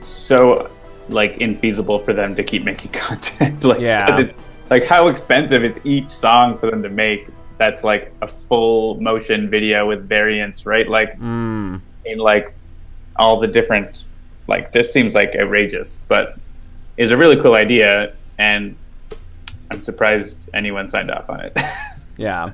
B: so, like, infeasible for them to keep making content. Like,
A: yeah.
B: Like, how expensive is each song for them to make? That's like a full motion video with variants, right? Like, in like all the different, like, this seems like outrageous, but it's a really cool idea, and I'm surprised anyone signed off on it.
A: Yeah.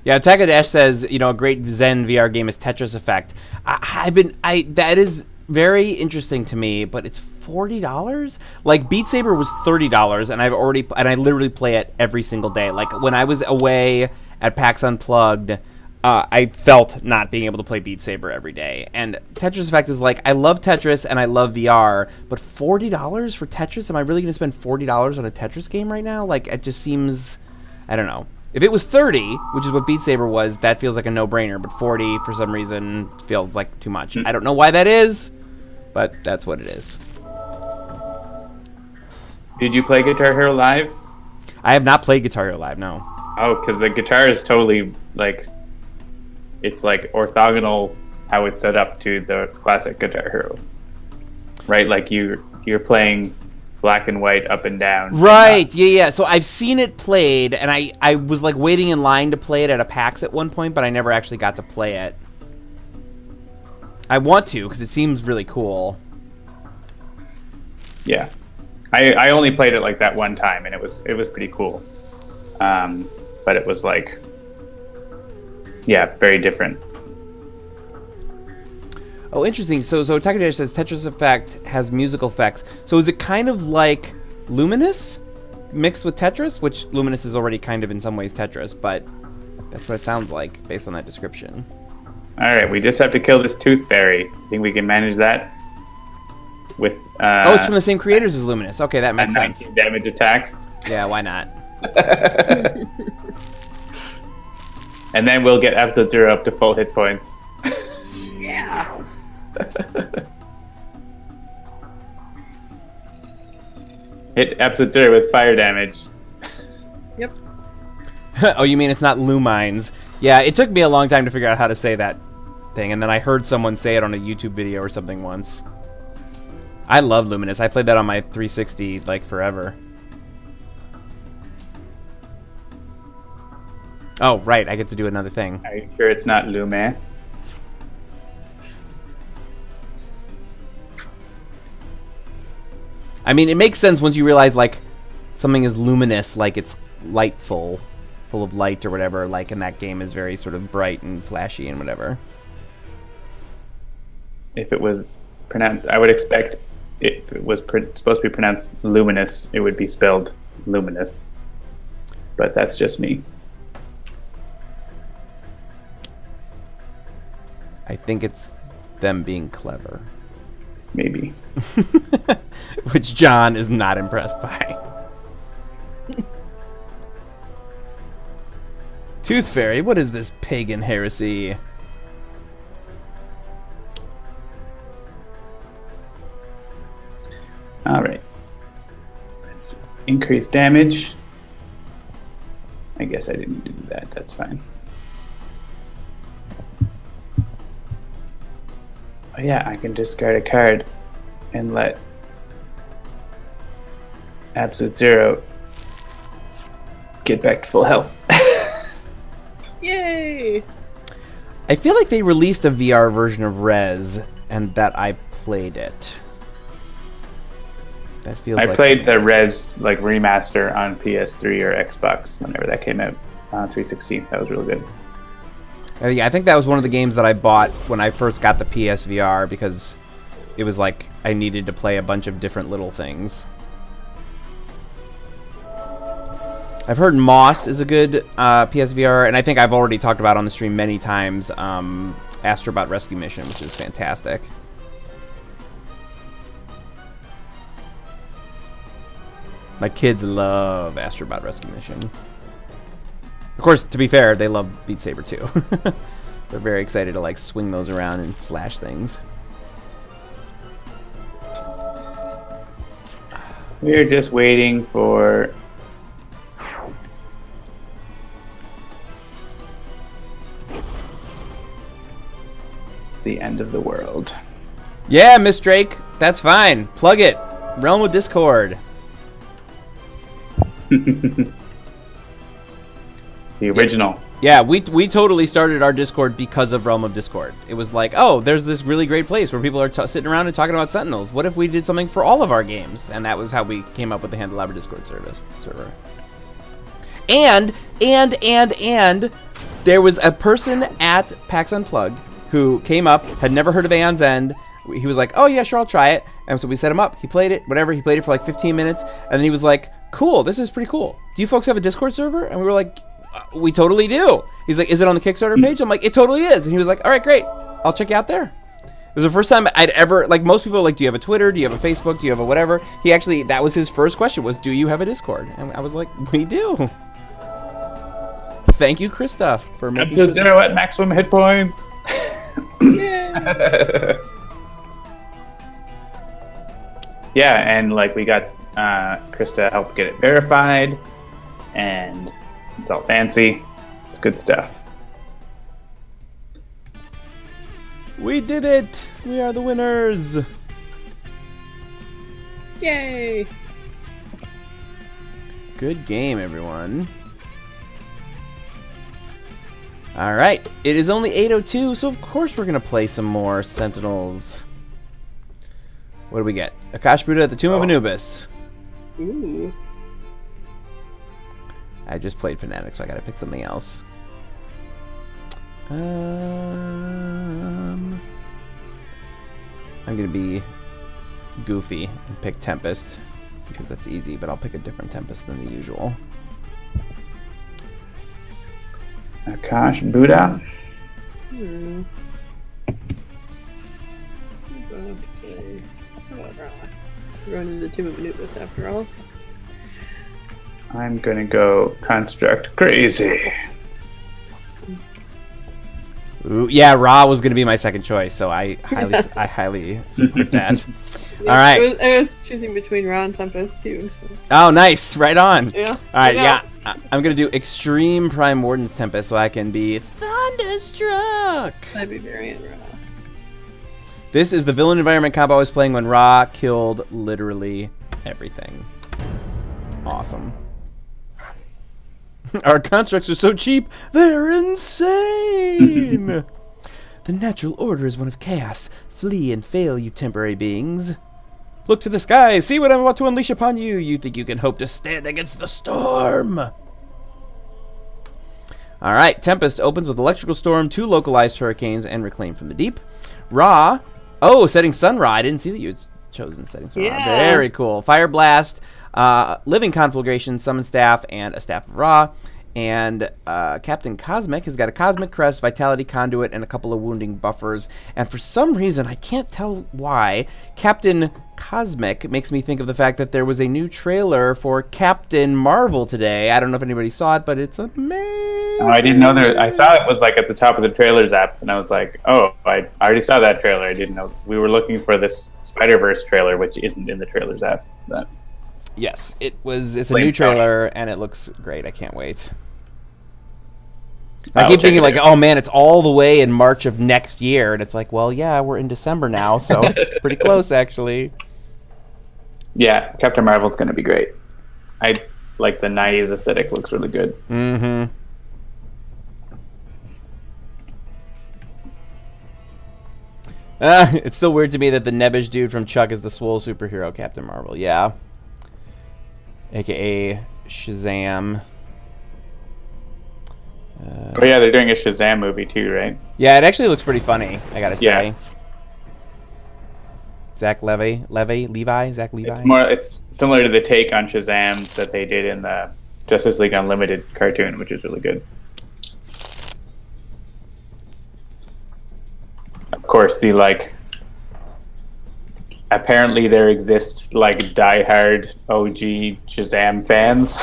A: Yeah, Takadash says, you know, a great Zen VR game is Tetris Effect. That is very interesting to me, but it's $40. Like, Beat Saber was $30, and I literally play it every single day. Like, when I was away at PAX Unplugged, I felt not being able to play Beat Saber every day. And Tetris Effect is like, I love Tetris and I love VR, but $40 for Tetris? Am I really going to spend $40 on a Tetris game right now? Like, it just seems, I don't know. If it was 30, which is what Beat Saber was, that feels like a no-brainer. But 40, for some reason, feels like too much. I don't know why that is, but that's what it is.
B: Did you play Guitar Hero Live?
A: I have not played Guitar Hero Live, no.
B: Oh, because the guitar is totally, like, it's like orthogonal how it's set up to the classic Guitar Hero. Right? Like, you're playing black and white up and down.
A: Right, yeah. So I've seen it played, and I was like waiting in line to play it at a PAX at one point, but I never actually got to play it. I want to, because it seems really cool.
B: Yeah. I only played it like that one time, and it was pretty cool. But it was like, yeah, very different.
A: Oh, interesting. So Takadash says Tetris Effect has musical effects. So is it kind of like Luminous mixed with Tetris? Which Luminous is already kind of in some ways Tetris, but that's what it sounds like based on that description.
B: All right, we just have to kill this Tooth Fairy. Think we can manage that? With
A: oh, it's from the same creators as Luminous. Okay, that makes sense.
B: 19 damage attack.
A: Yeah, why not?
B: And then we'll get Episode 0 up to full hit points.
C: Yeah.
B: Hit Episode 0 with fire damage.
C: Yep.
A: Oh, you mean it's not Lumines? Yeah, it took me a long time to figure out how to say that thing, and then I heard someone say it on a YouTube video or something once. I love Luminous. I played that on my 360 like forever. Oh, right. I get to do another thing.
B: Are you sure it's not Lume?
A: I mean, it makes sense once you realize, like, something is luminous, like it's lightful, full of light or whatever, like, and that game is very sort of bright and flashy and whatever.
B: If it was pronounced, I would expect if it was supposed to be pronounced luminous, it would be spelled luminous. But that's just me.
A: I think it's them being clever.
B: Maybe.
A: Which John is not impressed by. Tooth Fairy, what is this pagan heresy?
B: Alright. Let's increase damage. I guess I didn't do that. That's fine. Oh yeah, I can discard a card and let Absolute 0 get back to full health.
C: Yay!
A: I feel like they released a VR version of Rez and that I played it. That feels
B: I
A: like
B: played the Rez like remaster on PS3 or Xbox whenever that came out on 360. That was really good.
A: Yeah, I think that was one of the games that I bought when I first got the PSVR because it was like I needed to play a bunch of different little things. I've heard Moss is a good PSVR, and I think I've already talked about on the stream many times Astrobot Rescue Mission, which is fantastic. My kids love Astrobot Rescue Mission. Of course, to be fair, they love Beat Saber too. They're very excited to like swing those around and slash things.
B: We're just waiting for the end of the world.
A: Yeah, Miss Drake, that's fine. Plug it. Realm of Discord.
B: The original.
A: Yeah, we totally started our Discord because of Realm of Discord. It was like, oh, there's this really great place where people are sitting around and talking about Sentinels. What if we did something for all of our games? And that was how we came up with the Handelabra Discord server. And there was a person at PAX Unplugged who came up, had never heard of Aeon's End. He was like, oh yeah, sure, I'll try it. And so we set him up. He played it, whatever. He played it for like 15 minutes. And then he was like, cool, this is pretty cool. Do you folks have a Discord server? And we were like, we totally do. He's like, is it on the Kickstarter page? I'm like, it totally is. And he was like, all right, great. I'll check you out there. It was the first time I'd ever, like most people are like, do you have a Twitter? Do you have a Facebook? Do you have a whatever? He actually, that was his first question was, do you have a Discord? And I was like, we do. Thank you, Krista, for making
B: sure. 0 at maximum hit points. Yeah, and like we got Krista helped get it verified, and it's all fancy. It's good stuff.
A: We did it! We are the winners!
C: Yay!
A: Good game, everyone. Alright, it is only 8:02, so of course we're going to play some more Sentinels. What do we get? Akash'Bhuta at the Tomb of Anubis.
C: Ooh.
A: I just played Fanatic, so I gotta pick something else. I'm gonna be goofy and pick Tempest, because that's easy, but I'll pick a different Tempest than the usual.
B: Akash'Bhuta.
C: Going to the Tomb of Anubis after all.
B: I'm gonna go Construct Crazy.
A: Ooh, yeah, Ra was gonna be my second choice, so I highly support that.
C: Yeah,
A: all right.
C: I was choosing between Ra and Tempest too. So.
A: Oh, nice, right on.
C: Yeah.
A: All right, yeah. I'm gonna do Extreme Prime Warden's Tempest, so I can be Thunderstruck.
C: I'd be variant Ra.
A: This is the villain environment combo I was playing when Ra killed literally everything. Awesome. Our constructs are so cheap, they're insane! The natural order is one of chaos. Flee and fail, you temporary beings. Look to the sky, see what I'm about to unleash upon you. You think you can hope to stand against the storm? Alright, Tempest opens with Electrical Storm, 2 localized hurricanes, and Reclaim from the Deep. Ra, oh, Setting Sun Ra, I didn't see that you had chosen Setting Sun Ra. Very cool. Fire Blast, Living Conflagration, Summon Staff, and a Staff of Ra. And Captain Cosmic has got a Cosmic Crest, Vitality Conduit, and a couple of wounding buffers. And for some reason, I can't tell why, Captain Cosmic makes me think of the fact that there was a new trailer for Captain Marvel today. I don't know if anybody saw it, but it's amazing.
B: Oh, I didn't know there. I saw it was like at the top of the trailers app, and I was like, oh, I already saw that trailer. I didn't know. We were looking for this Spider-Verse trailer, which isn't in the trailers app. But
A: yes, it's a new trailer, and it looks great. I can't wait. I keep thinking like, oh man, it's all the way in March of next year, and it's like, well, yeah, we're in December now, so it's pretty close actually.
B: Yeah, Captain Marvel's going to be great. I like the 90s aesthetic, looks really good.
A: Mm-hmm. It's still weird to me that the nebbish dude from Chuck is the swole superhero Captain Marvel. Yeah. AKA Shazam.
B: Oh yeah, they're doing a Shazam movie too, right?
A: Yeah, it actually looks pretty funny, I gotta say. Yeah. Zach Levi?
B: It's similar to the take on Shazam that they did in the Justice League Unlimited cartoon, which is really good. Of course, the like apparently there exist like diehard OG Shazam fans,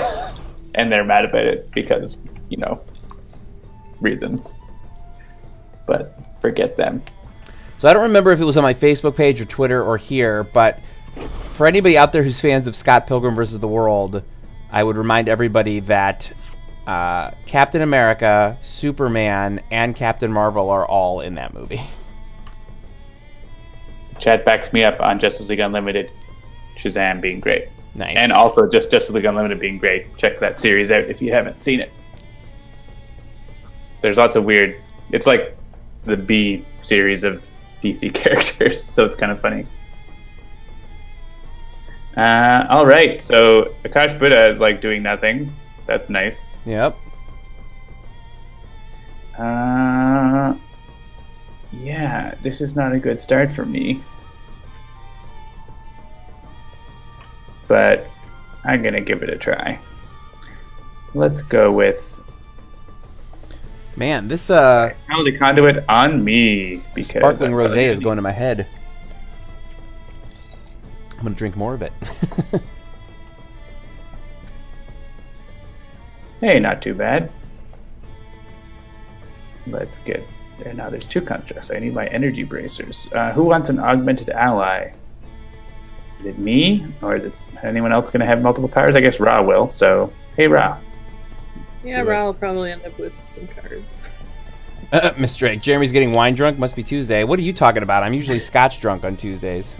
B: and they're mad about it because, you know, reasons. But forget them.
A: So I don't remember if it was on my Facebook page or Twitter or here, but for anybody out there who's fans of Scott Pilgrim vs. the World, I would remind everybody that Captain America, Superman, and Captain Marvel are all in that movie.
B: Chat backs me up on Justice League Unlimited, Shazam being great.
A: Nice.
B: And also just Justice League Unlimited being great. Check that series out if you haven't seen it. There's lots of weird... It's like the B series of DC characters, so it's kind of funny. All right, so Akash'Bhuta is like doing nothing. That's nice.
A: Yep.
B: Yeah, this is not a good start for me. But I'm gonna give it a try. Let's go with...
A: Man, this
B: the conduit on me. Because
A: sparkling rosé is going to my head. I'm going to drink more of it.
B: Hey, not too bad. Let's get there. Now there's 2 constructs. I need my energy bracers. Who wants an augmented ally? Is it me? Or is it anyone else going to have multiple powers? I guess Ra will. So, hey, Ra.
C: Yeah, Ra will probably end up with some cards.
A: Miss Drake, Jeremy's getting wine drunk. Must be Tuesday. What are you talking about? I'm usually scotch drunk on Tuesdays.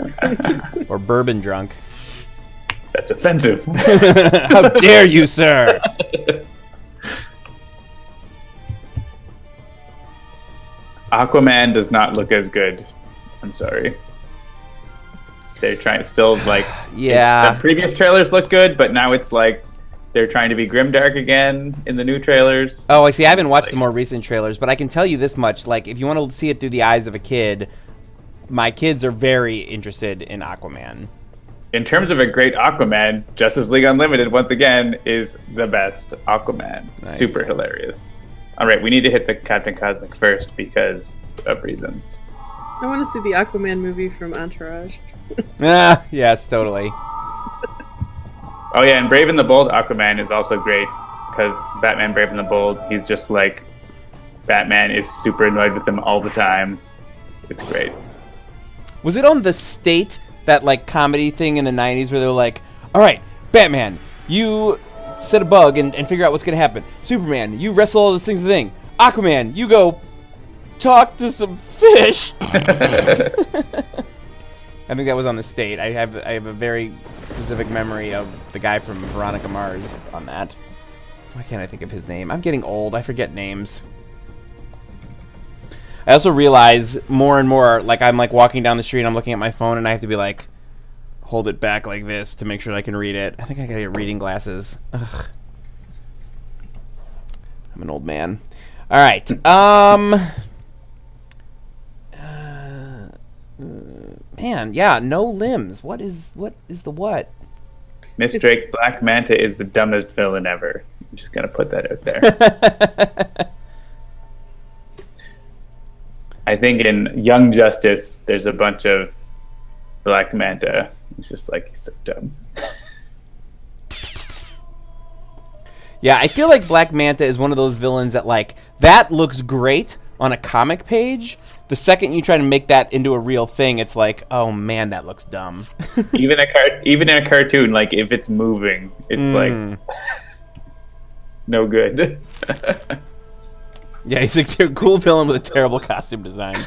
A: Or bourbon drunk.
B: That's offensive.
A: How dare you, sir?
B: Aquaman does not look as good. I'm sorry. They're trying still like...
A: Yeah.
B: The previous trailers look good, but now it's like they're trying to be grimdark again in the new trailers.
A: Oh, I see. I haven't watched the more recent trailers, but I can tell you this much. Like, if you want to see it through the eyes of a kid, my kids are very interested in Aquaman.
B: In terms of a great Aquaman, Justice League Unlimited, once again, is the best Aquaman.
A: Nice.
B: Super hilarious. All right, we need to hit the Captain Cosmic first because of reasons.
C: I want to see the Aquaman movie from Entourage.
A: Yes, totally.
B: Oh yeah, and Brave and the Bold Aquaman is also great because Batman Brave and the Bold, he's just like, Batman is super annoyed with him all the time. It's great.
A: Was it on The State, that like comedy thing in the 90s where they were like, all right, Batman, you set a bug and figure out what's going to happen. Superman, you wrestle all those things in the thing. Aquaman, you go talk to some fish. I think that was on The State. I have a very specific memory of the guy from Veronica Mars on that. Why can't I think of his name? I'm getting old. I forget names. I also realize more and more, like I'm like walking down the street and I'm looking at my phone and I have to be like, hold it back like this to make sure I can read it. I think I gotta get reading glasses. Ugh. I'm an old man. All right. Man, yeah, no limbs. What is the what?
B: Miss Drake, Black Manta is the dumbest villain ever. I'm just gonna put that out there. I think in Young Justice, there's a bunch of Black Manta. It's just like, he's so dumb.
A: Yeah, I feel like Black Manta is one of those villains that like that looks great on a comic page. The second you try to make that into a real thing, it's like, oh man, that looks dumb.
B: even in a cartoon, like if it's moving, it's like no good.
A: Yeah, he's a cool villain with a terrible costume design.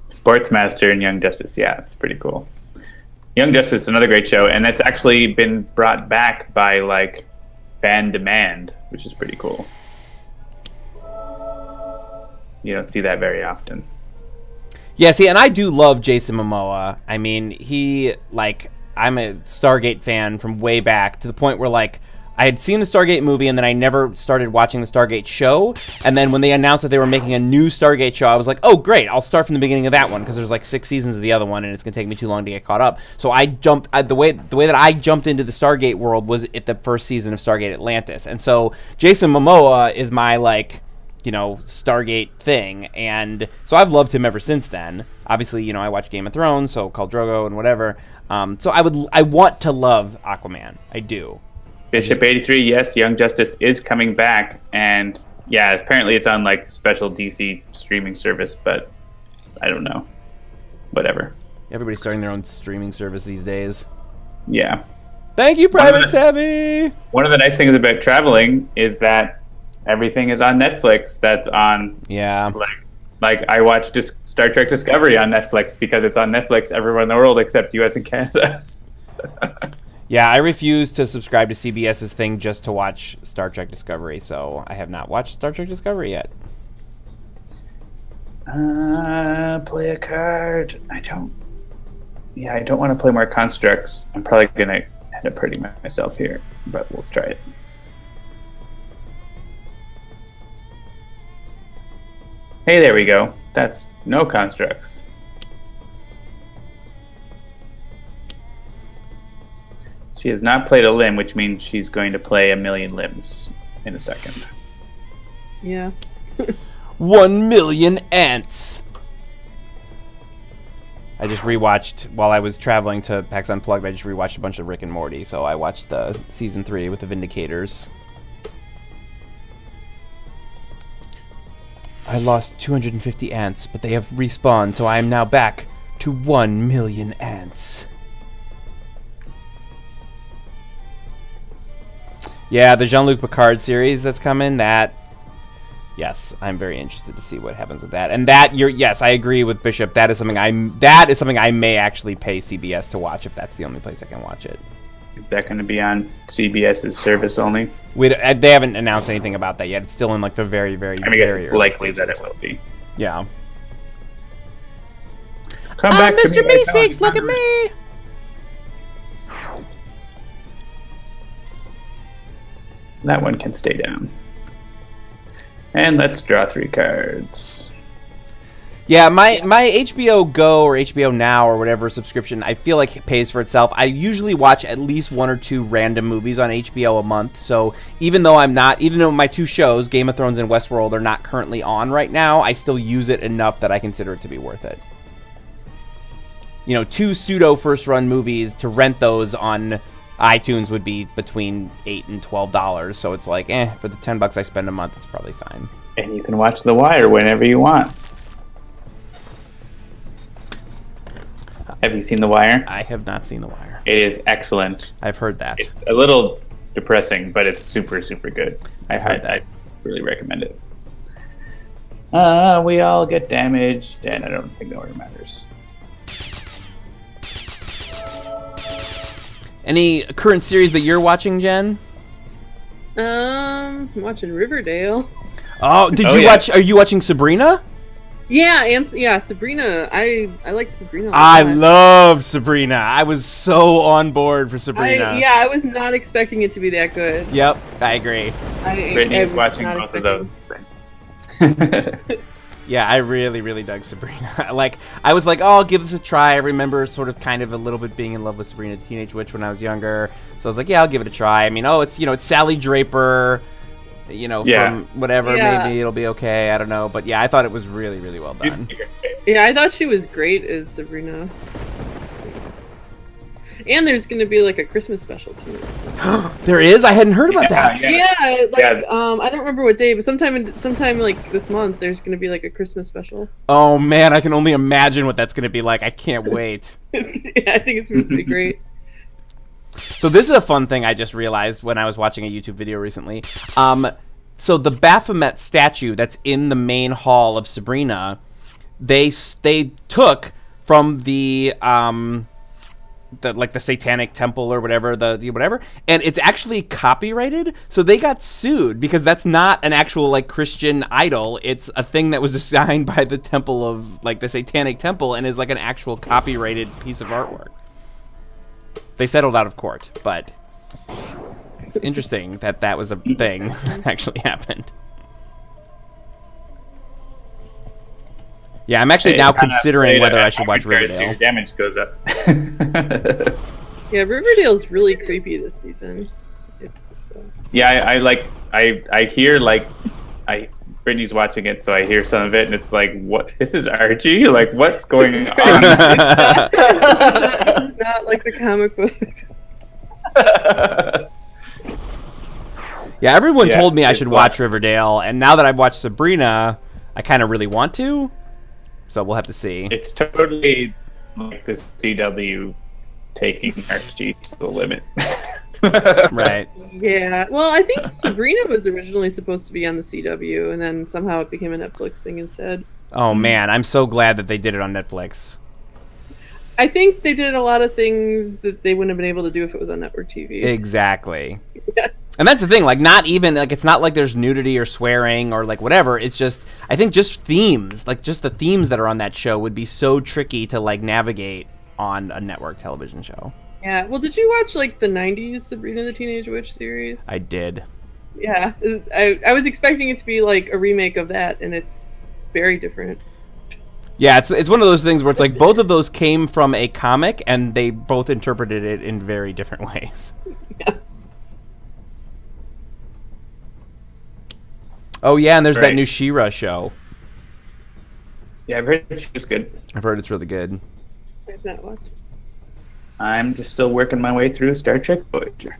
B: Sportsmaster and Young Justice, yeah, it's pretty cool. Young Justice is another great show, and it's actually been brought back by like fan demand, which is pretty cool. You don't see that very often.
A: Yeah, see, and I do love Jason Momoa. I mean, he, like, I'm a Stargate fan from way back to the point where, like, I had seen the Stargate movie and then I never started watching the Stargate show. And then when they announced that they were making a new Stargate show, I was like, oh, great, I'll start from the beginning of that one because there's like 6 seasons of the other one and it's going to take me too long to get caught up. So I jumped, the way that I jumped into the Stargate world was at the first season of Stargate Atlantis. And so Jason Momoa is my, like, Stargate thing. And so I've loved him ever since then. Obviously, I watch Game of Thrones, so Khal Drogo and whatever. So I want to love Aquaman. I do.
B: Bishop 83, yes, Young Justice is coming back, and yeah, apparently it's on like special DC streaming service, but I don't know. Whatever.
A: Everybody's starting their own streaming service these days.
B: Yeah.
A: Thank you, Private Savvy.
B: One of the nice things about traveling is that everything is on Netflix. That's on.
A: Yeah.
B: Like I watched Star Trek Discovery on Netflix because it's on Netflix everywhere in the world except U.S. and Canada.
A: Yeah, I refuse to subscribe to CBS's thing just to watch Star Trek Discovery, so I have not watched Star Trek Discovery yet.
B: Play a card. I don't want to play more constructs. I'm probably going to end up hurting myself here, but let's try it. Hey, there we go. That's no constructs. She has not played a limb, which means she's going to play a million limbs in a second.
C: Yeah.
A: 1 million ants. I just rewatched, while I was traveling to PAX Unplugged, I just rewatched a bunch of Rick and Morty, so I watched the season 3 with the Vindicators. I lost 250 ants, but they have respawned, so I am now back to 1 million ants. Yeah, the Jean-Luc Picard series that's coming, yes, I'm very interested to see what happens with that. And yes, I agree with Bishop. That is something I may actually pay CBS to watch if that's the only place I can watch it.
B: Is that going to be on CBS's service only?
A: They haven't announced anything about that yet. It's still in like the very, very, very
B: it's likely that it will be.
A: Yeah.
B: Come back,
A: Mr. Meeseeks, look at me.
B: That one can stay down. And let's draw 3 cards.
A: Yeah, my HBO Go or HBO Now or whatever subscription, I feel like it pays for itself. I usually watch at least 1 or 2 random movies on HBO a month. So even though my 2 shows, Game of Thrones and Westworld, are not currently on right now, I still use it enough that I consider it to be worth it. 2 pseudo first run movies, to rent those on iTunes would be between $8 and $12, so it's like, for the $10 I spend a month, it's probably fine.
B: And you can watch The Wire whenever you want. Have you seen The Wire?
A: I have not seen The Wire.
B: It is excellent.
A: I've heard that.
B: It's a little depressing, but it's super, super good. I really recommend it. We all get damaged, and I don't think that really matters.
A: Any current series that you're watching, Jen?
C: I'm watching Riverdale.
A: Oh, watch? Are you watching Sabrina?
C: Yeah, Sabrina. I liked Sabrina.
A: I love Sabrina. I was so on board for Sabrina.
C: I was not expecting it to be that good.
A: Yep, I agree.
B: Brittany is watching both of those things.
A: Yeah, I really, really dug Sabrina. I was like, I'll give this a try. I remember sort of kind of a little bit being in love with Sabrina the Teenage Witch when I was younger. So I was like, yeah, I'll give it a try. I mean, it's Sally Draper, from whatever.
C: Yeah.
A: Maybe it'll be okay. I don't know. But yeah, I thought it was really, really well done.
C: Yeah, I thought she was great as Sabrina. And there's going to be like a Christmas special too.
A: There is? I hadn't heard about that.
C: I don't remember what day, but sometime like this month, there's going to be like a Christmas special.
A: Oh man, I can only imagine what that's going to be like. I can't wait.
C: I think it's going to be great.
A: So this is a fun thing I just realized when I was watching a YouTube video recently. So the Baphomet statue that's in the main hall of Sabrina, they took from the Satanic Temple or whatever, and it's actually copyrighted. So they got sued because that's not an actual Christian idol. It's a thing that was designed by the temple of the Satanic Temple and is an actual copyrighted piece of artwork. They settled out of court, but it's interesting that was a thing that actually happened. Yeah, I'm actually now considering whether I should watch Riverdale.
B: Your damage goes up.
C: Yeah, Riverdale's really creepy this season. It's
B: Yeah, I hear Brittany's watching it, so I hear some of it, and it's like, what? This is Archie? Like, what's going on?
C: This is not like the comic book.
A: Yeah, everyone
B: Yeah,
A: told me I
B: it's
A: should
B: fun.
A: watch Riverdale, and now that I've watched Sabrina, I kind of really want to. So we'll have to see.
B: It's totally like the CW taking Archie to the limit.
A: Right.
C: Yeah. Well, I think Sabrina was originally supposed to be on the CW, and then somehow it became a Netflix thing instead.
A: Oh man, I'm so glad that they did it on Netflix.
C: I think they did a lot of things that they wouldn't have been able to do if it was on network TV.
A: Exactly.
C: Yeah.
A: And that's the thing, like, not even, like, it's not like there's nudity or swearing or, like, whatever. It's just, I think just themes, like, just the themes that are on that show would be so tricky to, like, navigate on a network television show.
C: Yeah. Well, did you watch, like, the 90s Sabrina the Teenage Witch series?
A: I did.
C: Yeah. I was expecting it to be, like, a remake of that, and it's very different.
A: Yeah, it's one of those things where it's like both of those came from a comic and they both interpreted it in very different ways.
C: Yeah.
A: Oh yeah, and there's that
B: Right.
A: new She-Ra show.
B: Yeah, I've heard she was good.
A: I've heard it's really good.
C: I've not watched it.
B: I'm just still working my way through Star Trek Voyager.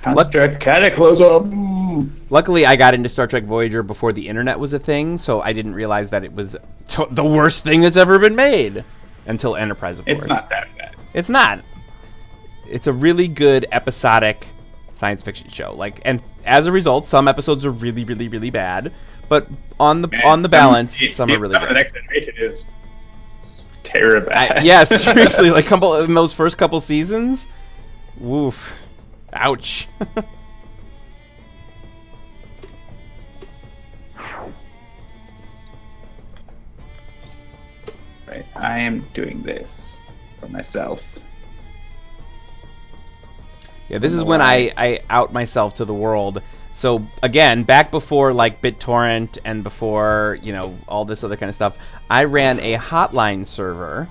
B: Construct Cataclysm!
A: Luckily, I got into Star Trek Voyager before the internet was a thing, so I didn't realize that it was the worst thing that's ever been made until Enterprise, of course.
B: It's not that bad.
A: It's not. It's a really good episodic science fiction show. Like, and as a result, some episodes are really, really, really bad. But on the balance, some are really
B: The
A: good.
B: next generation is terrible.
A: Yeah, seriously, like in those first couple seasons, woof, ouch.
B: Right, I am doing this for myself.
A: Yeah, this is when I out myself to the world. So again, back before like BitTorrent and before, you know, all this other kind of stuff, I ran a hotline server.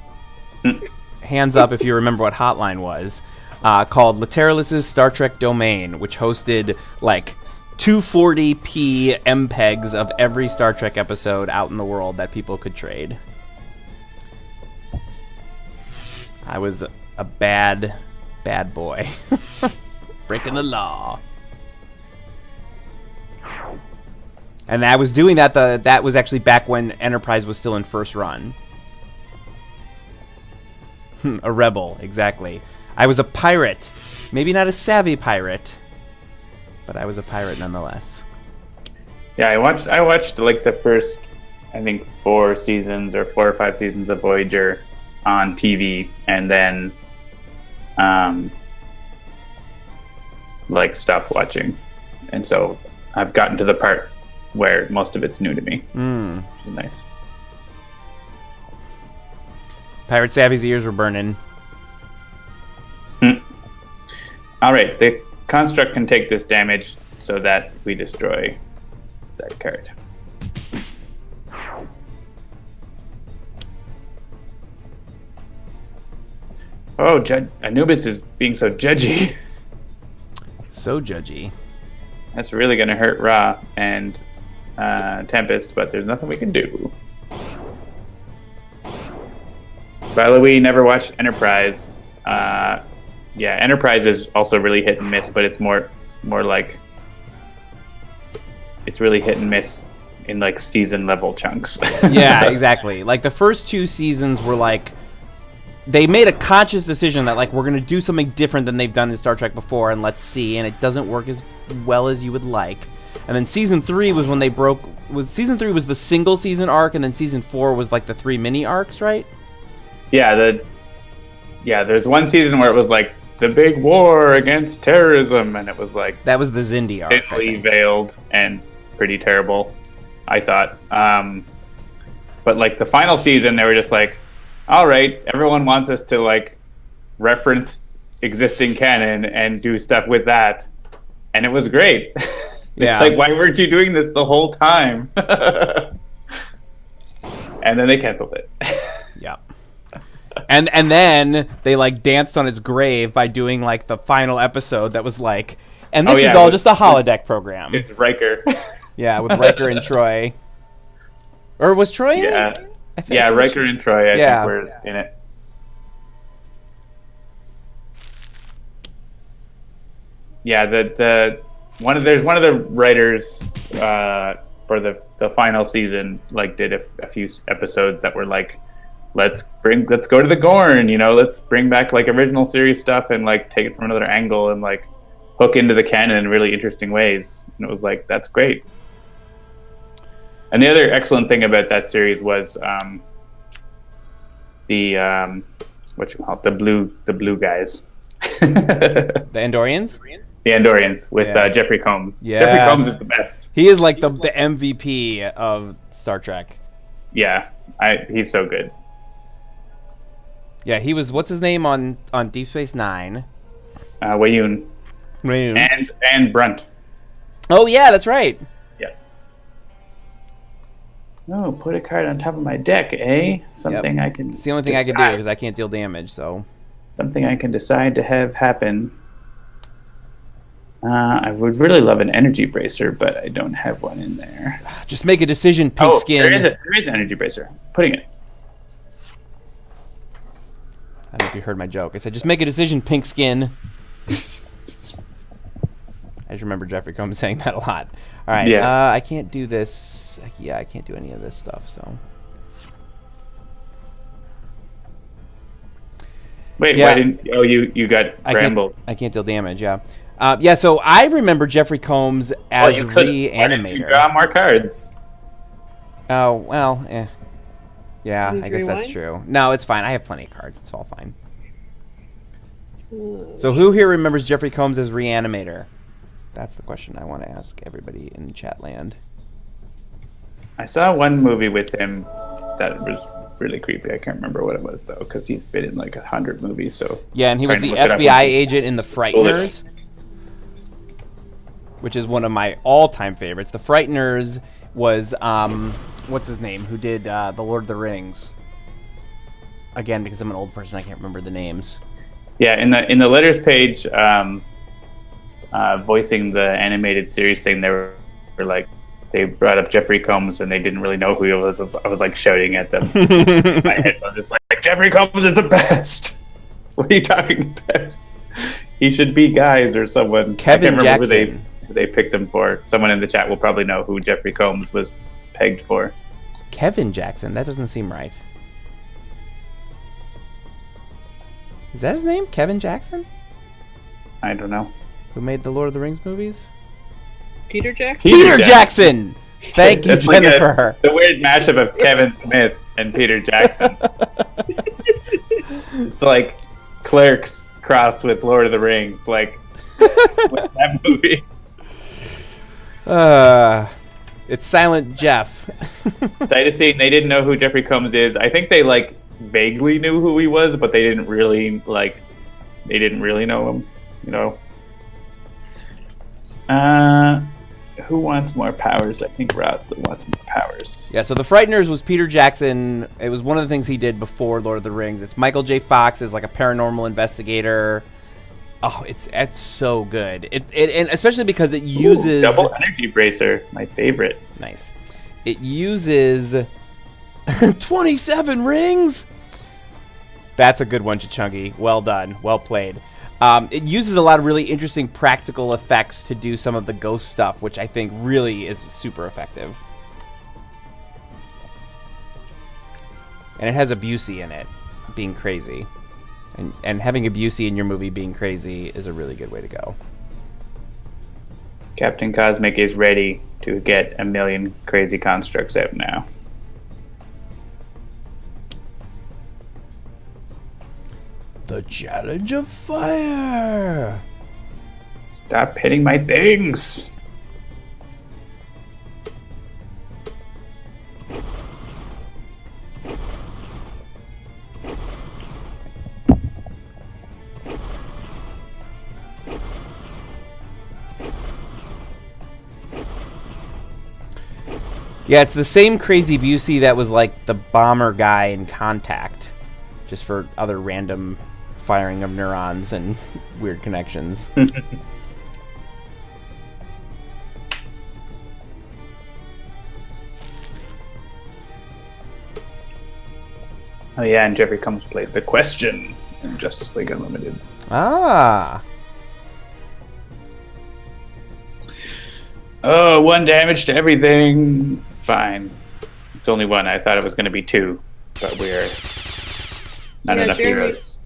A: Hands up if you remember what hotline was. Called Lateralis's Star Trek Domain, which hosted like 240p MPEGs of every Star Trek episode out in the world that people could trade. I was a bad boy. Breaking the law. And I was doing that, that was actually back when Enterprise was still in first run. A rebel, exactly. I was a pirate. Maybe not a savvy pirate, but I was a pirate nonetheless.
B: Yeah, I watched like the first, I think 4 or 5 seasons of Voyager on TV, and then like stopped watching. And so I've gotten to the part where most of it's new to me, which is nice.
A: Pirate Savvy's ears were burning.
B: All right, the construct can take this damage so that we destroy that card. Oh, Anubis is being so judgy.
A: So judgy.
B: That's really going to hurt Ra and Tempest, but there's nothing we can do. By the way, we never watched Enterprise. Yeah, Enterprise is also really hit and miss, but it's more like it's really hit and miss in like season level chunks.
A: Yeah, exactly. Like the first 2 seasons were like, they made a conscious decision that like we're gonna do something different than they've done in Star Trek before, and let's see, and it doesn't work as well as you would like. And then season 3 was when they broke. Season 3 was the single season arc, and then season 4 was like the 3 mini arcs, right?
B: Yeah, there's one season where it was like the big war against terrorism, and it was like
A: That was the Zindi arc. I
B: thinly
A: think.
B: veiled and pretty terrible, I thought. But like the final season, they were just like, all right, everyone wants us to like reference existing canon and do stuff with that, and it was great.
A: Yeah.
B: It's like, why weren't you doing this the whole time? And then they canceled it.
A: Yeah. And then they like danced on its grave by doing like the final episode that was like, And this is all just a holodeck program.
B: It's Riker.
A: Yeah, with Riker and Troy. Or was Troy in it?
B: Yeah, Riker and Troy, I think were in it. Yeah, there's one of the writers for the final season did a few episodes that were like, let's go to the Gorn, let's bring back original series stuff and take it from another angle and hook into the canon in really interesting ways. And it was that's great. And the other excellent thing about that series was the blue guys.
A: The Andorians?
B: The Andorians with Jeffrey Combs.
A: Yes.
B: Jeffrey Combs is the best.
A: He is the MVP of Star Trek.
B: Yeah, he's so good.
A: Yeah, he was, what's his name on Deep Space Nine?
B: Wayun. And Brunt.
A: Oh, yeah, that's right.
B: Yeah. Oh, put a card on top of my deck, eh? Something I can.
A: It's the only thing I can do because I can't deal damage, so.
B: Something I can decide to have happen. I would really love an energy bracer, but I don't have one in there.
A: Just make a decision, pink skin.
B: There is an energy bracer. Putting it.
A: I don't know if you heard my joke. I said, just make a decision, pink skin. I just remember Jeffrey Combs saying that a lot. All right, I can't do this. Yeah, I can't do any of this stuff, so.
B: Wait, why didn't... Oh, you got brambled.
A: I can't deal damage, yeah. So I remember Jeffrey Combs as Reanimator.
B: You draw more cards.
A: Oh, well, yeah, I guess that's true. No, it's fine. I have plenty of cards. It's all fine. So who here remembers Jeffrey Combs as Reanimator? That's the question I want to ask everybody in chat land.
B: I saw one movie with him that was really creepy. I can't remember what it was, though, because he's been in 100 movies. So
A: yeah, and he was the FBI agent in The Frighteners. Which is one of my all-time favorites. The Frighteners was, what's his name? Who did The Lord of the Rings? Again, because I'm an old person, I can't remember the names.
B: Yeah, in the letters page, voicing the animated series thing, they brought up Jeffrey Combs and they didn't really know who he was. I was shouting at them. My head was just Jeffrey Combs is the best. What are you talking about? He should be Guys or someone.
A: Kevin Jackson.
B: Who they picked him for. Someone in the chat will probably know who Jeffrey Combs was pegged for.
A: Kevin Jackson? That doesn't seem right. Is that his name? Kevin Jackson?
B: I don't know.
A: Who made the Lord of the Rings movies?
C: Peter Jackson?
A: Peter Jackson! Thank you, Jennifer.
B: The weird mashup of Kevin Smith and Peter Jackson. It's like Clerks crossed with Lord of the Rings. With that movie.
A: It's Silent Jeff.
B: Sight of seeing, they didn't know who Jeffrey Combs is. I think they vaguely knew who he was, but they didn't really know him. Who wants more powers? I think Roslyn wants more powers.
A: Yeah, so The Frighteners was Peter Jackson. It was one of the things he did before Lord of the Rings. It's Michael J. Fox as a paranormal investigator. Oh, it's so good. And especially because it uses...
B: double energy bracer, my favorite.
A: Nice. It uses 27 rings. That's a good one, Chachungi. Well done. Well played. It uses a lot of really interesting practical effects to do some of the ghost stuff, which I think really is super effective. And it has a Busey in it, being crazy. And having a Busey in your movie being crazy is a really good way to go.
B: Captain Cosmic is ready to get 1 million crazy constructs out now.
A: The Challenge of Fire!
B: Stop hitting my things!
A: Yeah, it's the same crazy Busey that was like the bomber guy in Contact. Just for other random firing of neurons and weird connections.
B: Oh yeah, and Jeffrey Combs played The Question in Justice League Unlimited.
A: Ah.
B: Oh, 1 damage to everything. Fine. It's only 1. I thought it was going to be 2, but we're not enough
C: Jeremy,
B: heroes.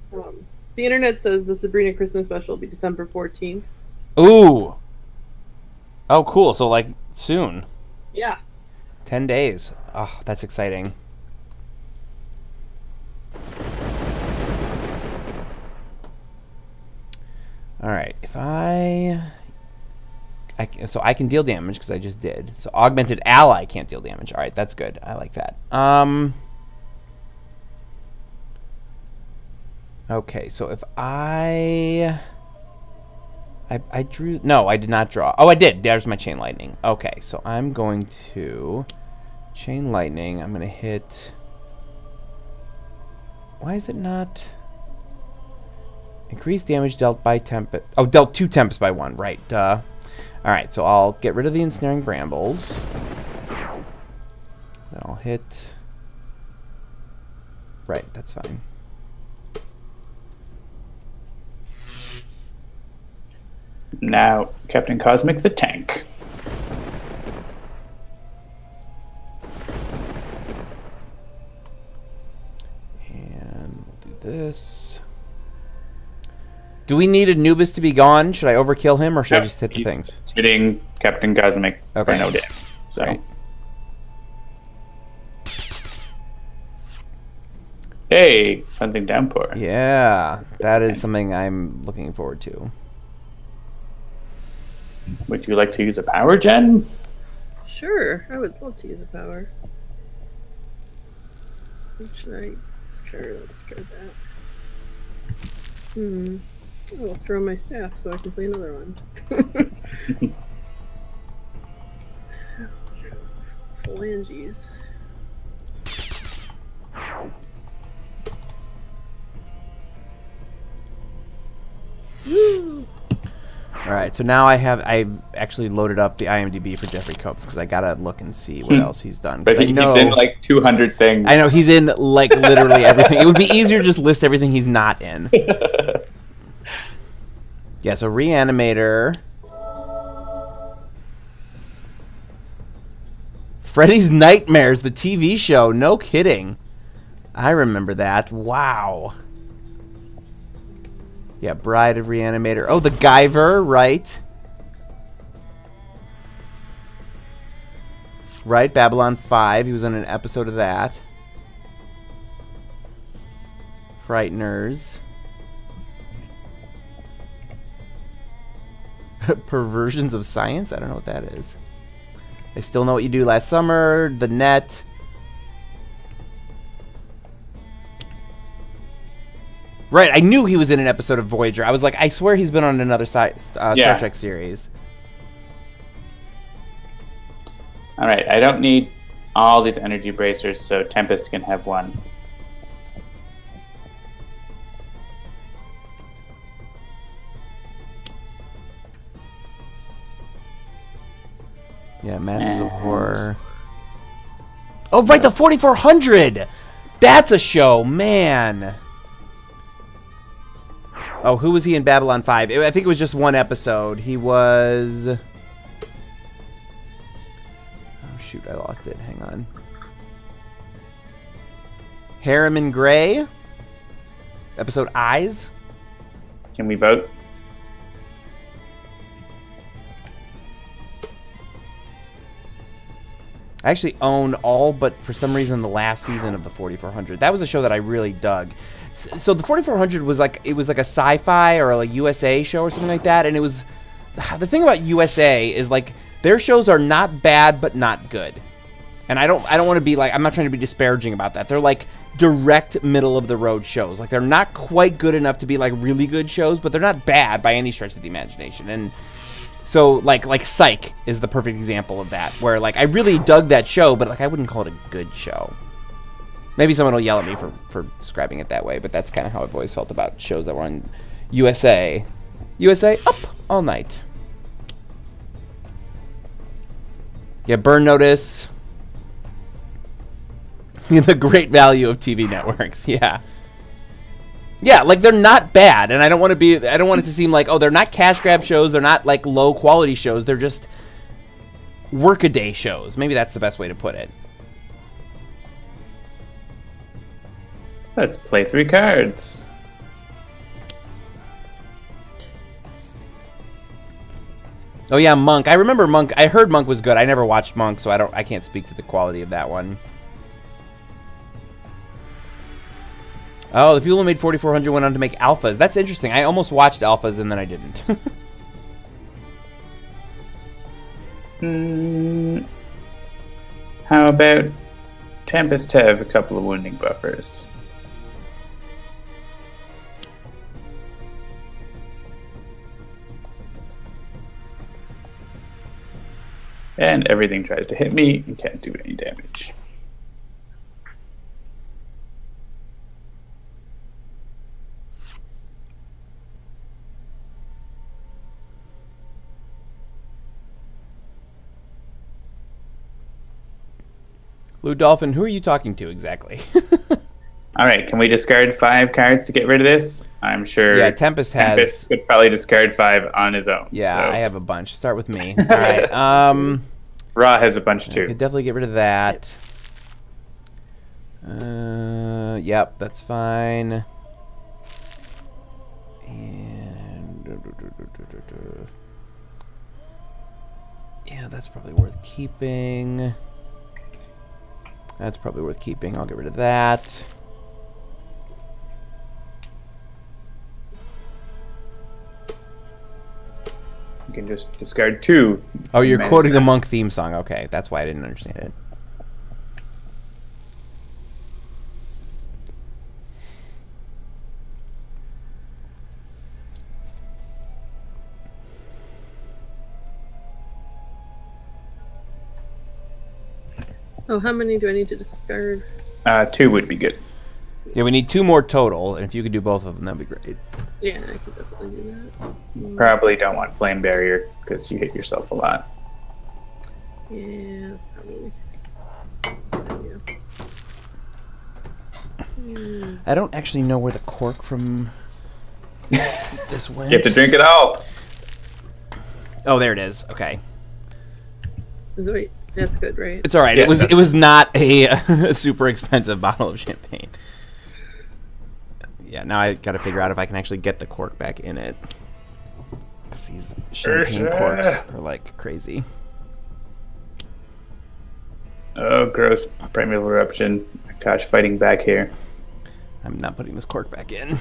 C: The internet says the Sabrina Christmas special will be December 14th.
A: Ooh. Oh, cool. So, like, soon.
C: Yeah.
A: 10 days. Oh, that's exciting. All right. If so I can deal damage because I just did. So augmented ally can't deal damage. All right, that's good. I like that. Okay, so if I drew... No, I did not draw. Oh, I did. There's my Chain Lightning. Okay, so I'm going to... Chain Lightning. I'm going to hit... Why is it not... Increased damage dealt by Tempest. Oh, dealt 2 Tempest by 1. Right. All right, so I'll get rid of the Ensnaring Brambles. Then I'll hit... Right, that's fine.
B: Now, Captain Cosmic the Tank.
A: And we'll do this. Do we need Anubis to be gone? Should I overkill him, or should I just hit the things?
B: It's hitting Captain Cosmic for no damage. So.
A: Right.
B: Hey, Cleansing Downpour.
A: Yeah, that is something I'm looking forward to.
B: Would you like to use a power gen?
C: Sure, I would love to use a power. What should I discard? I'll discard that. I'll throw my staff so I can play another one. Phalanges. Woo!
A: All right, so now I've actually loaded up the IMDb for Jeffrey Combs because I gotta look and see what else he's done.
B: But he's in like 200 things.
A: I know he's in like literally everything. It would be easier to just list everything he's not in. Yeah, so Reanimator, Freddy's Nightmares, the TV show. No kidding, I remember that. Wow. Yeah, Bride of Reanimator. Oh, the Guyver, right? Right, Babylon 5. He was on an episode of that. Frighteners. Perversions of Science? I don't know what that is. I Still Know What You Do Last Summer. The Net. Right, I knew he was in an episode of Voyager. I was like, I swear he's been on another Star Trek series.
B: All right, I don't need all these energy bracers, so Tempest can have one.
A: Yeah, Masters of Horror. Oh, right, the 4400! That's a show, man! Oh, who was he in Babylon 5? I think it was just one episode. He was... Oh, shoot, I lost it. Hang on. Harriman Gray. Episode Eyes.
B: Can we vote?
A: I actually own all but, for some reason, the last season of the 4400. That was a show that I really dug. So the 4400 was like, it was like a sci-fi or a USA show or something like that, and it was, the thing about USA is like their shows are not bad but not good. And I don't want to be like, I'm not trying to be disparaging about that. They're like direct middle of the road shows. Like they're not quite good enough to be like really good shows, but they're not bad by any stretch of the imagination. And so like Psych is the perfect example of that, where like I really dug that show, but like I wouldn't call it a good show. Maybe someone will yell at me for describing it that way, but that's kind of how I've always felt about shows that were on USA. USA up all night. Yeah, Burn Notice. The great value of TV networks. Yeah. Yeah, like they're not bad, and I don't want it to seem like, oh, they're not cash grab shows, they're not like low quality shows, they're just workaday shows. Maybe that's the best way to put it.
B: Let's play 3 cards.
A: Oh yeah, Monk. I remember Monk. I heard Monk was good. I never watched Monk, so I can't speak to the quality of that one. Oh, the people who made 4400 went on to make alphas. That's interesting. I almost watched alphas and then I didn't.
B: How about Tempest have a couple of wounding buffers? And everything tries to hit me and can't do any damage.
A: Lou Dolphin, who are you talking to exactly?
B: All right, can we discard 5 cards to get rid of this? I'm sure.
A: Yeah, Tempest
B: could probably discard 5 on his own.
A: Yeah,
B: so.
A: I have a bunch. Start with me. All right.
B: Ra has a bunch too.
A: I could definitely get rid of that. Yep, that's fine. And yeah, that's probably worth keeping. That's probably worth keeping. I'll get rid of that.
B: You can just discard 2.
A: Oh, you're quoting the Monk theme song. Okay, that's why I didn't understand it.
C: Oh, how many do I need to discard?
B: 2 would be good.
A: Yeah, we need 2 more total, and if you could do both of them, that'd be great.
C: Yeah, I could definitely do that.
B: Probably don't want Flame Barrier because you hit yourself a lot.
C: Yeah, that's probably. Yeah.
A: I don't actually know where the cork from this went.
B: You have to drink it all.
A: Oh, there it is. Okay.
C: Wait, that's good, right?
A: It's all right.
B: Yeah,
A: It was not a super expensive bottle of champagne. Yeah, now I got to figure out if I can actually get the cork back in it. Because these champagne corks are like crazy.
B: Oh, gross. Primeval Eruption. Akash fighting back here.
A: I'm not putting this cork back in.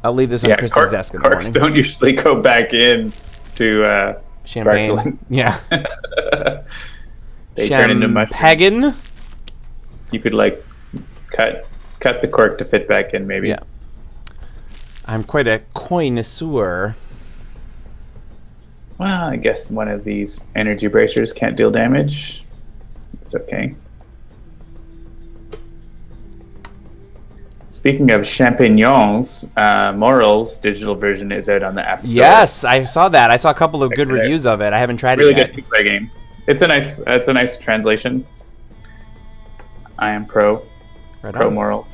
A: I'll leave this on Kristen's desk in the morning.
B: Corks don't usually go back in to
A: champagne.
B: sparkling.
A: Yeah.
B: They turn into mushrooms.
A: Pagan.
B: You could like cut the cork to fit back in, maybe.
A: Yeah. I'm quite a connoisseur.
B: Well, I guess one of these energy bracers can't deal damage. It's okay. Speaking of champignons, Moral's digital version is out on the App Store.
A: Yes, I saw that. I saw a couple of good reviews of it. I haven't tried it yet.
B: Really good play game. It's a nice translation. I am pro moral.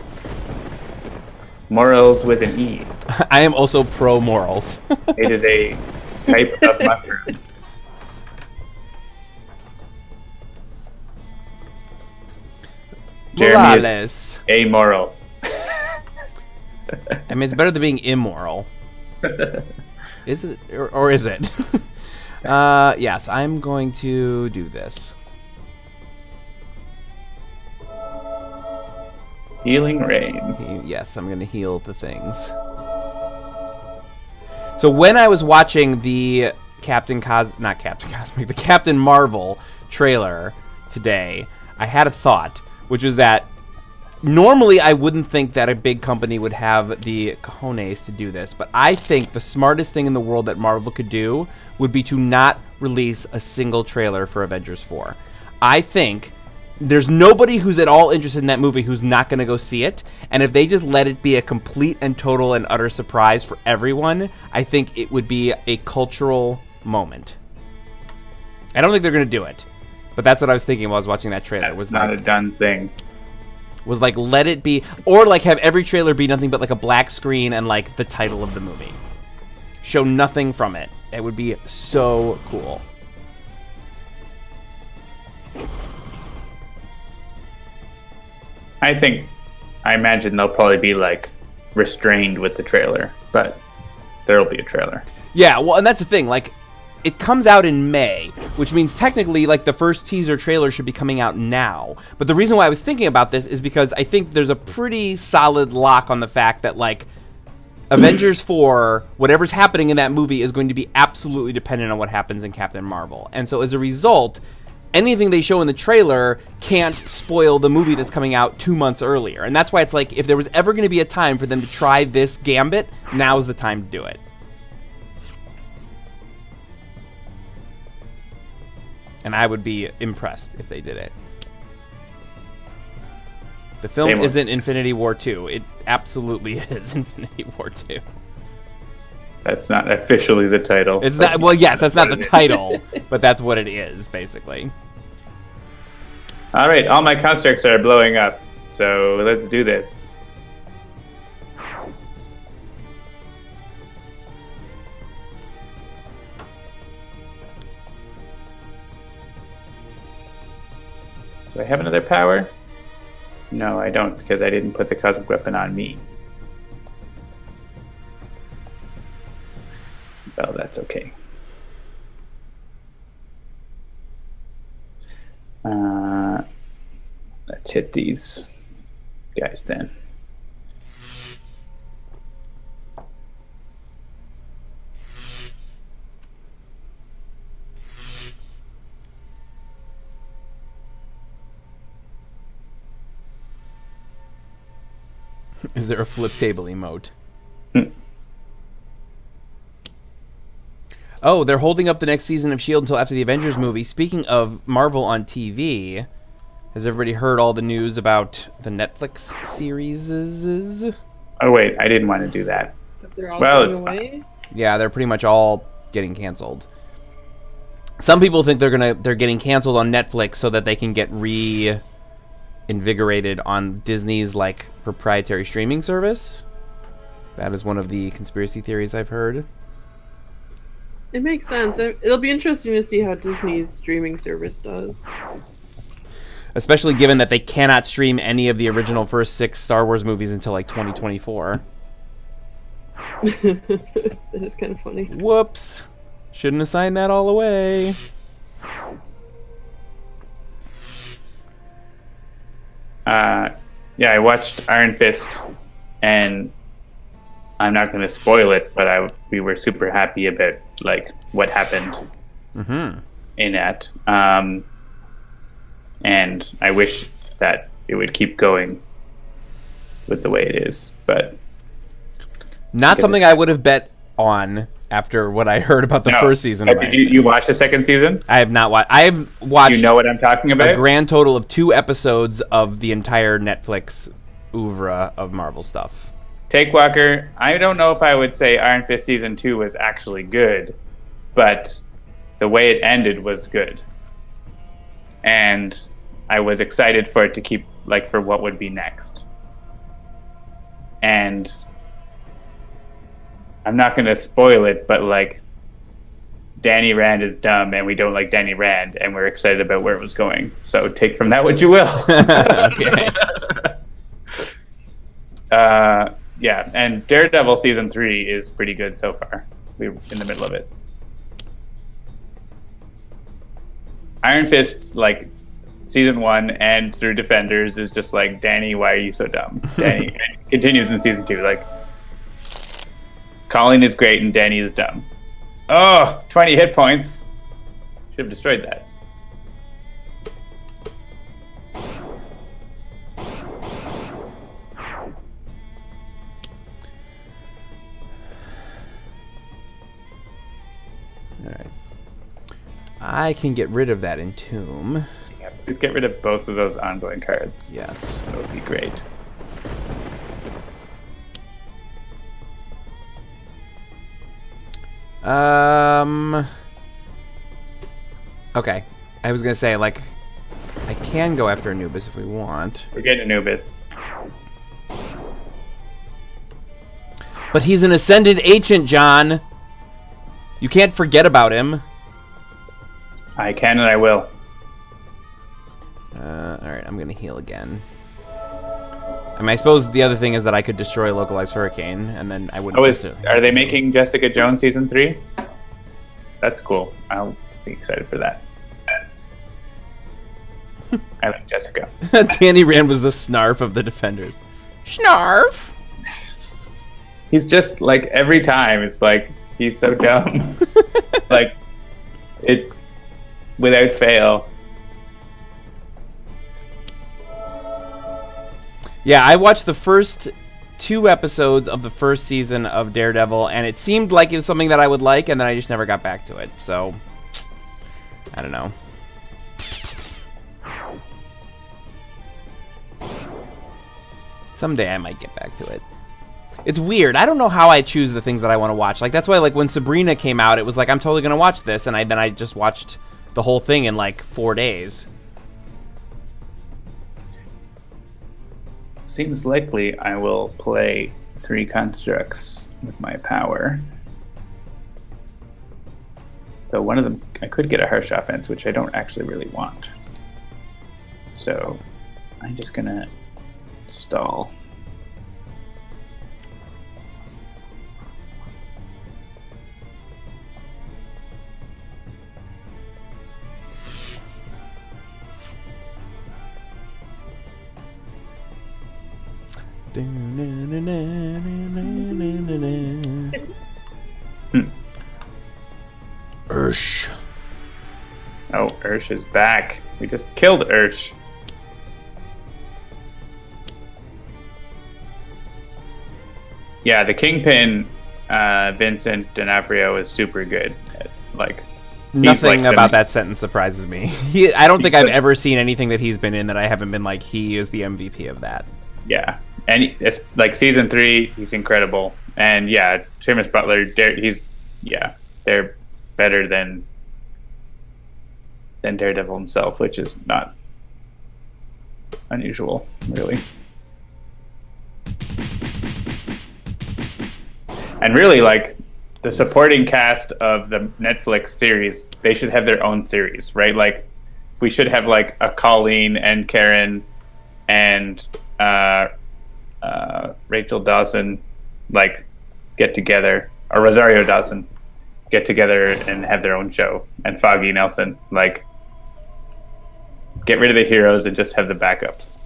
B: Morals with an E.
A: I am also pro morals.
B: It is a type of mushroom. Jeremy is amoral.
A: I mean, it's better than being immoral. Is it? Or is it? Yes, I'm going to do this.
B: Healing Rain.
A: Yes, I'm going to heal the things. So when I was watching the the Captain Marvel trailer today, I had a thought, which was that normally I wouldn't think that a big company would have the cojones to do this, but I think the smartest thing in the world that Marvel could do would be to not release a single trailer for Avengers 4. I think there's nobody who's at all interested in that movie who's not going to go see it, and if they just let it be a complete and total and utter surprise for everyone, I think it would be a cultural moment. I don't think they're going to do it, But that's what I was thinking while I was watching that trailer.
B: That's
A: Was
B: not
A: like,
B: a done thing.
A: Was like, let it be, or like have every trailer be nothing but like a black screen and like the title of the movie. Show nothing from it. It would be so cool.
B: I imagine they'll probably be like restrained with the trailer, but there'll be a trailer.
A: Yeah, well, and that's the thing. Like, it comes out in May, which means technically, like, the first teaser trailer should be coming out now. But the reason why I was thinking about this is because I think there's a pretty solid lock on the fact that, like, Avengers 4, whatever's happening in that movie is going to be absolutely dependent on what happens in Captain Marvel. And so as a result, anything they show in the trailer can't spoil the movie that's coming out 2 months earlier. And that's why it's like, if there was ever going to be a time for them to try this gambit, now's the time to do it. And I would be impressed if they did it. The film isn't Infinity War 2. It absolutely is Infinity War 2.
B: That's not officially the title.
A: It's not. Well, yes, that's not the title, but that's what it is, basically.
B: All right, all my constructs are blowing up, so let's do this. Do I have another power? No, I don't, because I didn't put the cosmic weapon on me. Well, that's okay. Let's hit these guys then.
A: Is there a flip table emote? Oh, they're holding up the next season of S.H.I.E.L.D. until after the Avengers movie. Speaking of Marvel on TV, has everybody heard all the news about the Netflix series?
B: Oh, wait, I didn't want to do that.
C: They're all
B: Well,
C: going
B: it's
C: away?
B: fine.
A: Yeah, they're pretty much all getting canceled. Some people think they're getting canceled on Netflix so that they can get reinvigorated on Disney's like proprietary streaming service. That is one of the conspiracy theories I've heard.
C: It makes sense. It'll be interesting to see how Disney's streaming service does.
A: Especially given that they cannot stream any of the original first 6 Star Wars movies until like 2024.
C: That is kind of funny.
A: Whoops. Shouldn't have signed that all away.
B: Yeah, I watched Iron Fist, and I'm not going to spoil it, but we were super happy about like what happened in that, and I wish that it would keep going with the way it is, but
A: not something I would have bet on after what I heard about the first season of Iron Fist.
B: You watched the second season?
A: I have not watched. I have watched.
B: You know what I'm talking about?
A: A grand total of 2 episodes of the entire Netflix oeuvre of Marvel stuff.
B: Take Walker, I don't know if I would say Iron Fist Season 2 was actually good, but the way it ended was good. And I was excited for it to keep, like, for what would be next. And I'm not going to spoil it, but, like, Danny Rand is dumb, and we don't like Danny Rand, and we're excited about where it was going. So take from that what you will.
A: Okay.
B: Yeah, and Daredevil Season 3 is pretty good so far. We're in the middle of it. Iron Fist, like, Season 1 and through Defenders is just like, Danny, why are you so dumb? Danny continues in Season 2, like, Colleen is great and Danny is dumb. Oh, 20 hit points. Should have destroyed that.
A: Alright. I can get rid of that Entomb.
B: Yeah, please get rid of both of those ongoing cards.
A: Yes.
B: That would be great.
A: Okay. I was gonna say, like, I can go after Anubis if we want.
B: We're getting Anubis.
A: But he's an Ascended Ancient, John. You can't forget about him.
B: I can and I will.
A: Alright, I'm gonna heal again. I mean, I suppose the other thing is that I could destroy Localized Hurricane, and then I wouldn't...
B: Are they making Jessica Jones Season 3? That's cool. I'll be excited for that. I like Jessica.
A: Danny Rand was the snarf of the Defenders. Snarf!
B: He's just, like, every time, it's like, he's so dumb. Like, it... Without fail.
A: Yeah, I watched the first 2 episodes of the first season of Daredevil, and it seemed like it was something that I would like, and then I just never got back to it. So, I don't know. Someday I might get back to it. It's weird. I don't know how I choose the things that I want to watch. Like, that's why, like, when Sabrina came out, it was like, I'm totally going to watch this, and then I just watched the whole thing in, like, 4 days.
B: Seems likely I will play 3 constructs with my power. So one of them, I could get a harsh offense, which I don't actually really want. So I'm just gonna stall.
A: Ursh.
B: Oh, Ursh is back. We just killed Ursh. Yeah, the Kingpin, Vincent D'Onofrio is super good. Like,
A: nothing about that sentence surprises me. I don't think I've ever seen anything that he's been in that I haven't been like, he is the MVP of that.
B: Yeah, and it's like season 3, he's incredible. And yeah, Seamus Butler, they're better than Daredevil himself, which is not unusual, really. And really, like, the supporting cast of the Netflix series, they should have their own series, right? Like, we should have, like, a Colleen and Karen and Rachel Dawson, like, get together, or Rosario Dawson get together and have their own show, and Foggy Nelson, like, get rid of the heroes and just have the backups.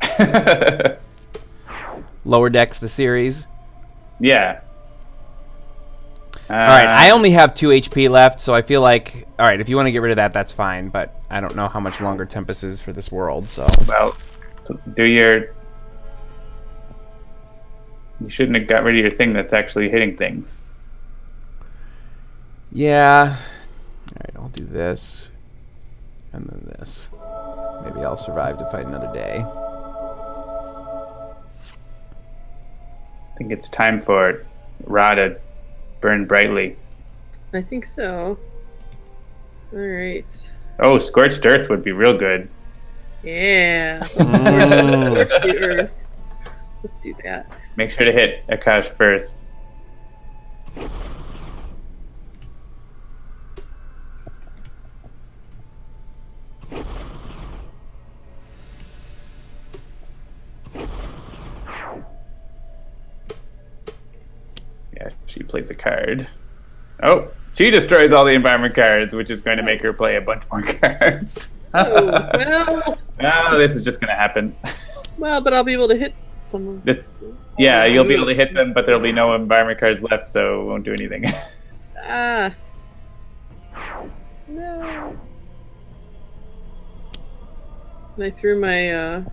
A: Lower Decks, the series.
B: Yeah.
A: Alright, I only have 2 HP left, so I feel like, alright, if you want to get rid of that, that's fine, but I don't know how much longer Tempest is for this world, so...
B: Well, you shouldn't have got rid of your thing that's actually hitting things.
A: Yeah. Alright, I'll do this. And then this. Maybe I'll survive to fight another day.
B: I think it's time for Ra to burn brightly.
C: I think so. Alright.
B: Oh, Scorched Earth would be real good.
C: Yeah. Let's scorch the earth. Let's do that.
B: Make sure to hit Akash first. Yeah, she plays a card. Oh, she destroys all the environment cards, which is going to make her play a bunch more cards.
C: Oh, well.
B: No, this is just going to happen.
C: Well, but I'll be able to hit someone.
B: Yeah, you'll be able to hit them, but there'll be no environment cards left, so it won't do anything.
C: Ah. No. And I threw my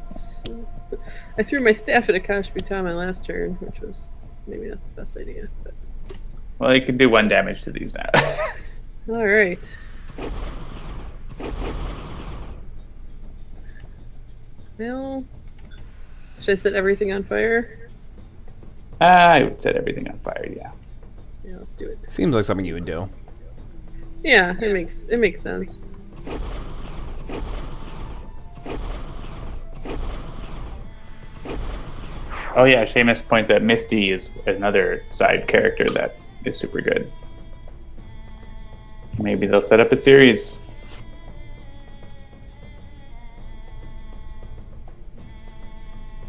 C: staff at Akash'Bhuta my last turn, which was maybe not the best idea. But...
B: Well, you can do 1 damage to these now.
C: All right. Well, should I set everything on fire?
B: I would set everything on fire, yeah.
C: Yeah, let's do it.
A: Seems like something you would do.
C: Yeah, it makes sense.
B: Oh yeah, Seamus points out Misty is another side character that is super good. Maybe they'll set up a series.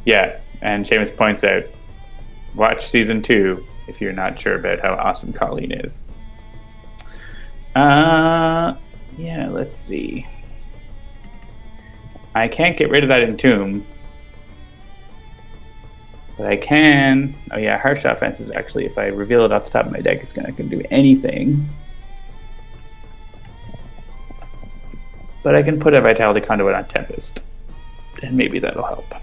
B: Yeah, and Seamus points out, watch season 2 if you're not sure about how awesome Colleen is. Yeah, let's see. I can't get rid of that entomb. But I can... Oh yeah, Harsh Offense is actually, if I reveal it off the top of my deck, it's not going to do anything. But I can put a Vitality Conduit on Tempest. And maybe that'll help.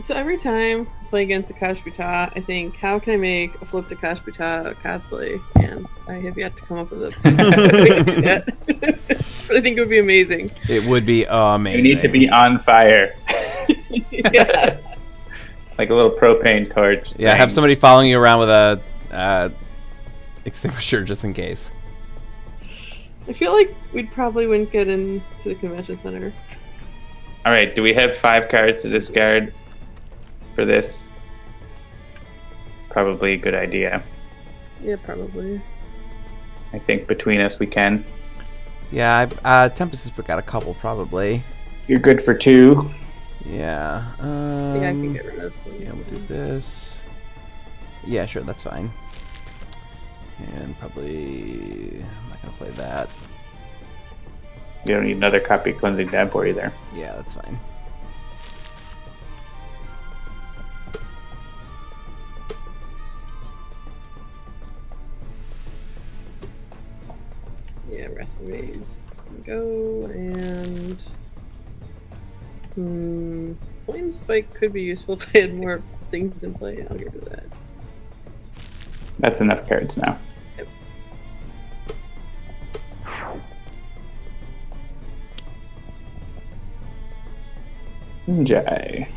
C: So every time I play against Akash'Bhuta, I think, how can I make a flipped Akash'Bhuta cosplay? And I have yet to come up with a way to do that. But I think it would be amazing.
A: It would be amazing.
B: You need to be on fire.
C: Yeah.
B: Like a little propane torch.
A: Yeah,
B: thing.
A: have somebody following you around with a extinguisher just in case.
C: I feel like we probably wouldn't get into the convention center.
B: All right, do we have 5 cards to discard for this? Probably a good idea.
C: Yeah, probably.
B: I think between us we can.
A: Yeah, Tempest has got a couple probably.
B: You're good for 2.
A: Yeah.
C: Yeah, I can get rid of some.
A: Yeah, we'll do this. Yeah, sure, that's fine. And probably I'm not gonna play that.
B: You don't need another copy of Cleansing Downpour either.
A: Yeah, that's fine.
C: Yeah, Wrath of Rays. Go and Flame Spike could be useful if I had more things in play. I'll get rid of that.
B: That's enough cards now.
C: Yep.
B: Jai.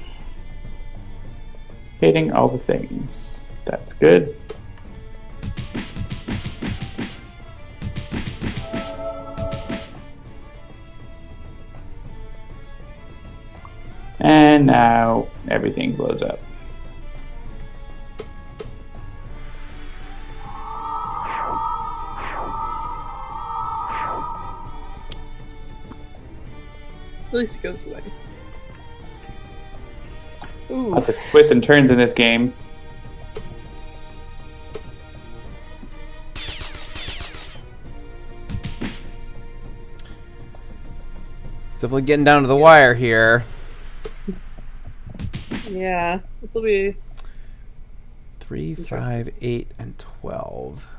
B: Hitting all the things. That's good. And now everything blows up.
C: At least it goes away. Ooh.
B: Lots of twists and turns in this game.
A: It's definitely getting down to the wire here.
C: Yeah, this will be
A: 3, 5, 8, and 12.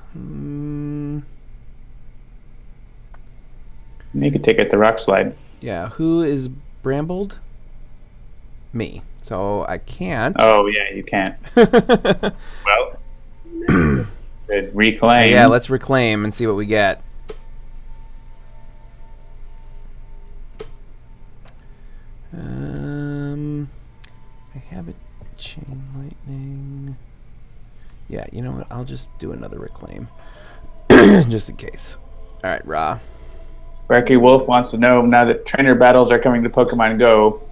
B: You could take it the rock slide.
A: Yeah, who is brambled? Me. So I can't.
B: Oh yeah, you can't. Well, good reclaim.
A: Yeah, let's reclaim and see what we get. I have a chain lightning. Yeah, you know what? I'll just do another reclaim, just in case. All right, Ra.
B: Sparky Wolf wants to know, now that trainer battles are coming to Pokemon Go,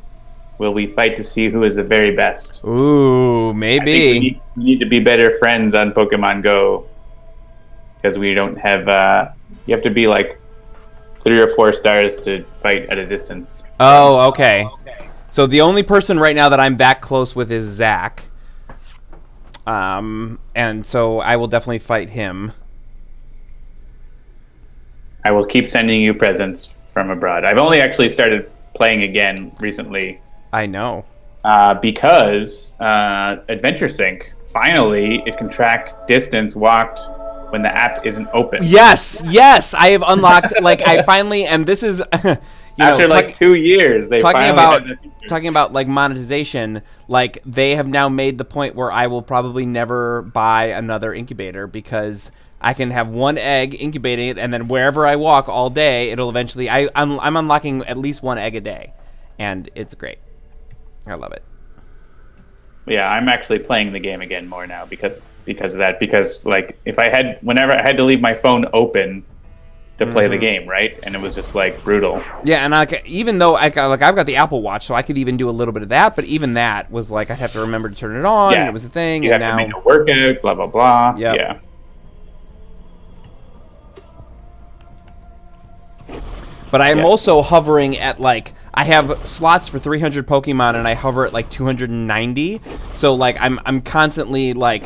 B: will we fight to see who is the very best?
A: Ooh,
B: I
A: maybe.
B: think we need to be better friends on Pokemon Go, because we don't have. You have to be like 3 or 4 stars to fight at a distance.
A: Oh, okay. So the only person right now that I'm that close with is Zach. And so I will definitely fight him.
B: I will keep sending you presents from abroad. I've only actually started playing again recently.
A: I know.
B: Because Adventure Sync, finally, it can track distance walked when the app isn't open.
A: Yes, I have unlocked. Like I finally, and this is,
B: after like 2 years, they
A: talking
B: finally
A: about
B: had that feature.
A: talking about like monetization. Like they have now made the point where I will probably never buy another incubator because I can have one egg incubating it, and then wherever I walk all day, it'll eventually. I'm unlocking at least one egg a day, and it's great. I love it.
B: Yeah, I'm actually playing the game again more now because of that. Because like if whenever I had to leave my phone open to play the game, right? And it was just like brutal.
A: Yeah, and even though I've got the Apple Watch, so I could even do a little bit of that, but even that was like I'd have to remember to turn it on, and it was a thing.
B: You
A: and
B: have
A: now
B: to make a workout, blah blah blah.
A: Yep.
B: Yeah.
A: But I am also hovering at like I have slots for 300 Pokemon, and I hover at like 290. So like I'm constantly like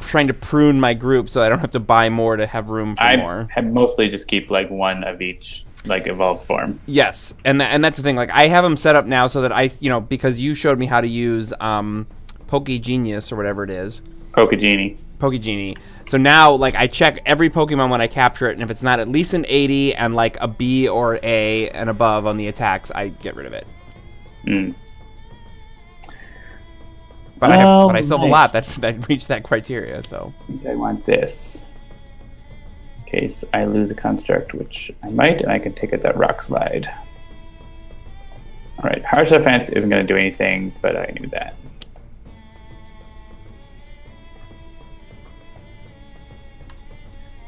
A: trying to prune my group so I don't have to buy more to have room for more.
B: I mostly just keep like one of each like evolved form.
A: Yes, and that's the thing. Like I have them set up now so that I because you showed me how to use Pokegenius or whatever it is. Pokegenie. So now, like, I check every Pokemon when I capture it, and if it's not at least an 80 and, like, a B or A and above on the attacks, I get rid of it. But I still have a lot that reach that criteria, so.
B: I think I want this. In case I lose a construct, which I might, and I can take it that rock slide. Alright, Harsh Offense isn't going to do anything, but I knew that.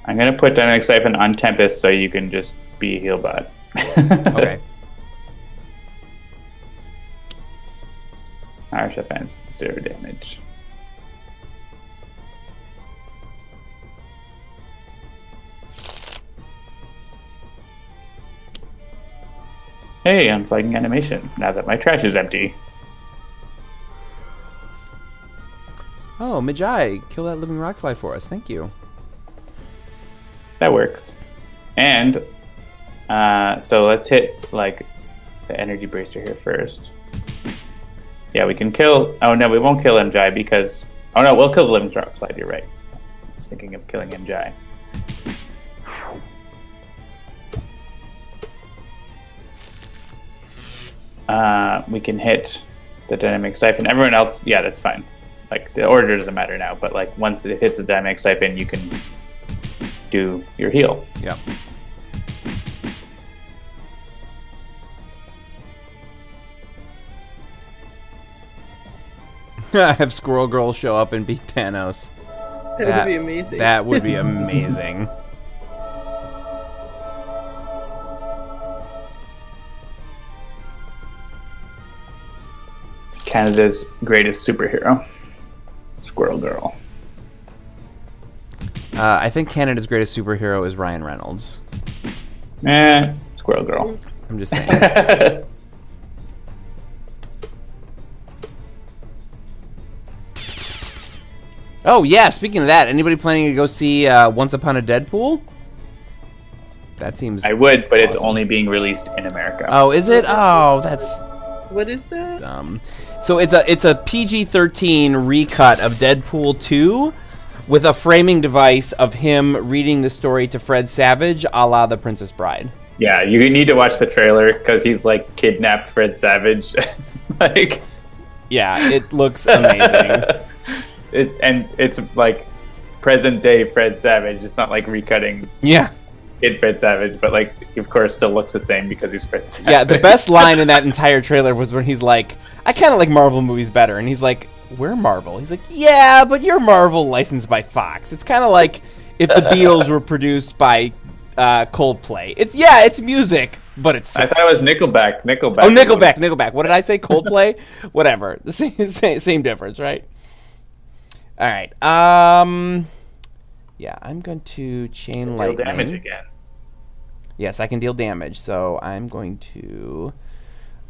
B: I'm going to put Dynamic Siphon on Tempest so you can just be a heal bot.
A: Okay.
B: Harsh Offense, 0 damage. Hey, I'm flagging animation now that my trash is empty.
A: Oh, Magi, kill that living rock slide for us. Thank you.
B: That works. And so let's hit like the energy bracer here first. Yeah, we can kill. Oh no, we won't kill MJ because. Oh no, we'll kill the living rock slide. You're right. I was thinking of killing MJ. We can hit the dynamic siphon. Everyone else, yeah, that's fine. Like the order doesn't matter now, but like once it hits the dynamic siphon, you can do your heal.
A: Yep. Have Squirrel Girl show up and beat Thanos.
C: That would be amazing.
A: That would be amazing.
B: Canada's greatest superhero, Squirrel Girl.
A: I think Canada's greatest superhero is Ryan Reynolds.
B: Squirrel Girl.
A: I'm just saying. Oh yeah, speaking of that, anybody planning to go see Once Upon a Deadpool? That seems
B: I would, but
A: awesome.
B: It's only being released in America.
A: Oh, is it? Oh, that's
C: What is that?
A: dumb. So it's a PG-13 recut of Deadpool 2 with a framing device of him reading the story to Fred Savage, a la The Princess Bride.
B: Yeah, you need to watch the trailer because he's like kidnapped Fred Savage. Like,
A: yeah, it looks amazing.
B: It's like present day Fred Savage. It's not like recutting.
A: Yeah.
B: Kid Fred Savage, but like of course still looks the same because he's Fred Savage.
A: Yeah, the best line in that entire trailer was when he's like, I kind of like Marvel movies better. And he's like, we're Marvel. He's like, yeah, but you're Marvel licensed by Fox. It's kind of like if the Beatles were produced by Coldplay. It's music, but it's
B: I thought it was Nickelback.
A: Oh, Nickelback. What did I say? Coldplay? Whatever. The same difference, right? All right. Yeah, I'm going to chain lightning.
B: Deal damage again.
A: Yes, I can deal damage, so I'm going to...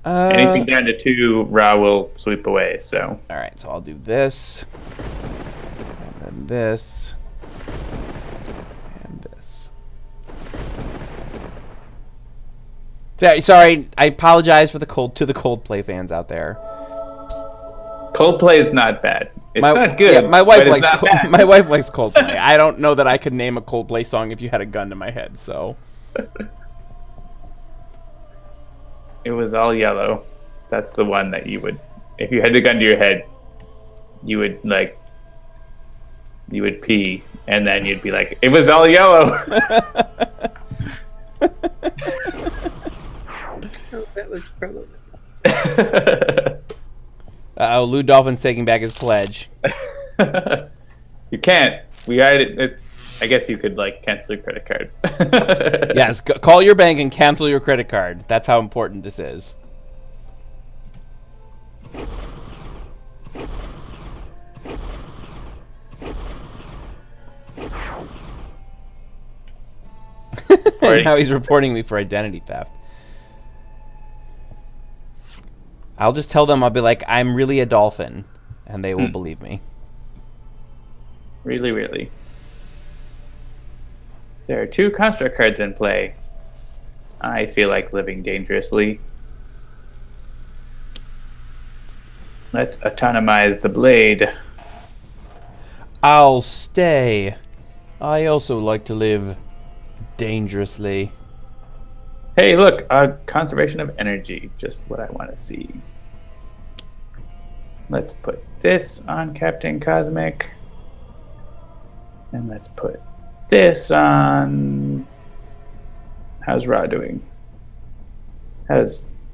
B: anything down to 2, Ra will sweep away, so...
A: Alright, so I'll do this, and then this, and this. Sorry, I apologize to the Coldplay fans out there.
B: Coldplay is not bad. It's not good.
A: Yeah, my wife likes
B: my
A: wife likes Coldplay. I don't know that I could name a Coldplay song if you had a gun to my head, so...
B: It was all yellow. That's the one that you would, if you had the gun to your head, you would pee, and then you'd be like, it was all yellow.
C: Oh, that was probably.
A: Lou Dolphin's taking back his pledge.
B: You can't. We had it. It's I guess you could like cancel your credit card.
A: Yes, call your bank and cancel your credit card. That's how important this is. Now he's reporting me for identity theft. I'll just tell them, I'll be like, I'm really a dolphin, and they will believe me.
B: Really, really. There are 2 construct cards in play. I feel like living dangerously. Let's autonomize the blade.
A: I'll stay. I also like to live dangerously.
B: Hey, look, conservation of energy. Just what I want to see. Let's put this on Captain Cosmic. And let's put this on... How's Ra doing?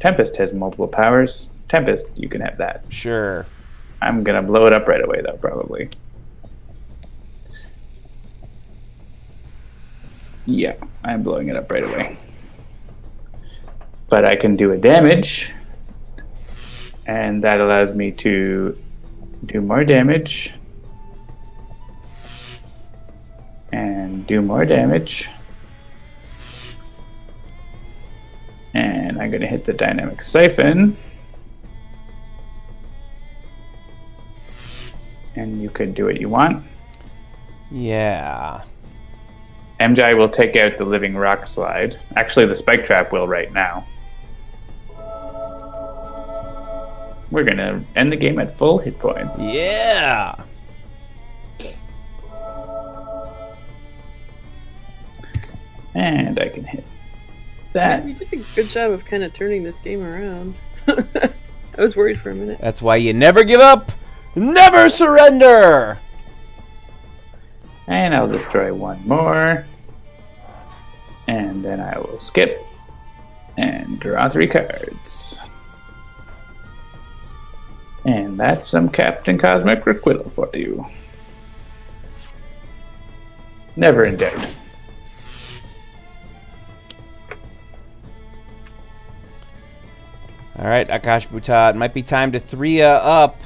B: Tempest has multiple powers. Tempest, you can have that.
A: Sure.
B: I'm going to blow it up right away, though, probably. Yeah, I'm blowing it up right away. But I can do a damage, and that allows me to do more damage, and do more damage, and I'm going to hit the dynamic siphon, and you could do what you want.
A: Yeah.
B: MJ will take out the living rock slide. Actually, the spike trap will right now. We're going to end the game at full hit points.
A: Yeah.
B: And I can hit that.
C: You did a good job of kind of turning this game around. I was worried for a minute.
A: That's why you never give up, never surrender.
B: And I'll destroy one more. And then I will skip and draw 3 cards. And that's some Captain Cosmic Requital for you. Never in doubt.
A: All right, Akash'Bhuta, it might be time to 3 up.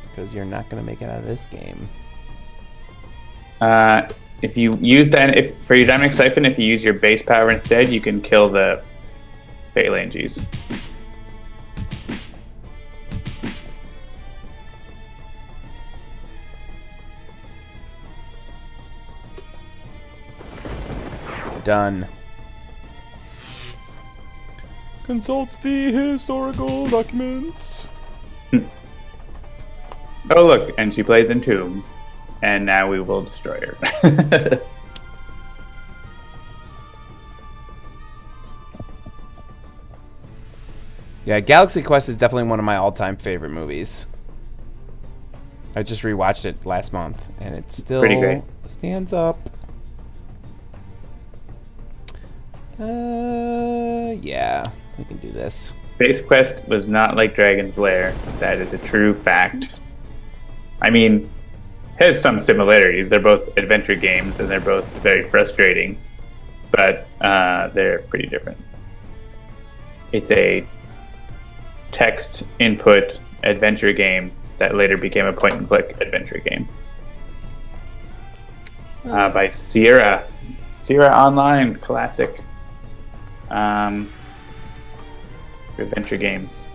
A: Because you're not going to make it out of this game.
B: If you use for your dynamic siphon, if you use your base power instead, you can kill the phalanges.
A: Done. Consult the historical documents.
B: Oh, look, and she plays Entomb. And now we will destroy her.
A: Yeah, Galaxy Quest is definitely one of my all-time favorite movies. I just rewatched it last month, and it still
B: pretty great.
A: Stands up. Yeah, we can do this.
B: Space Quest was not like Dragon's Lair. That is a true fact. I mean, it has some similarities. They're both adventure games, and they're both very frustrating. But they're pretty different. It's a text input adventure game that later became a point-and-click adventure game. By Sierra. Sierra Online, classic. Adventure games.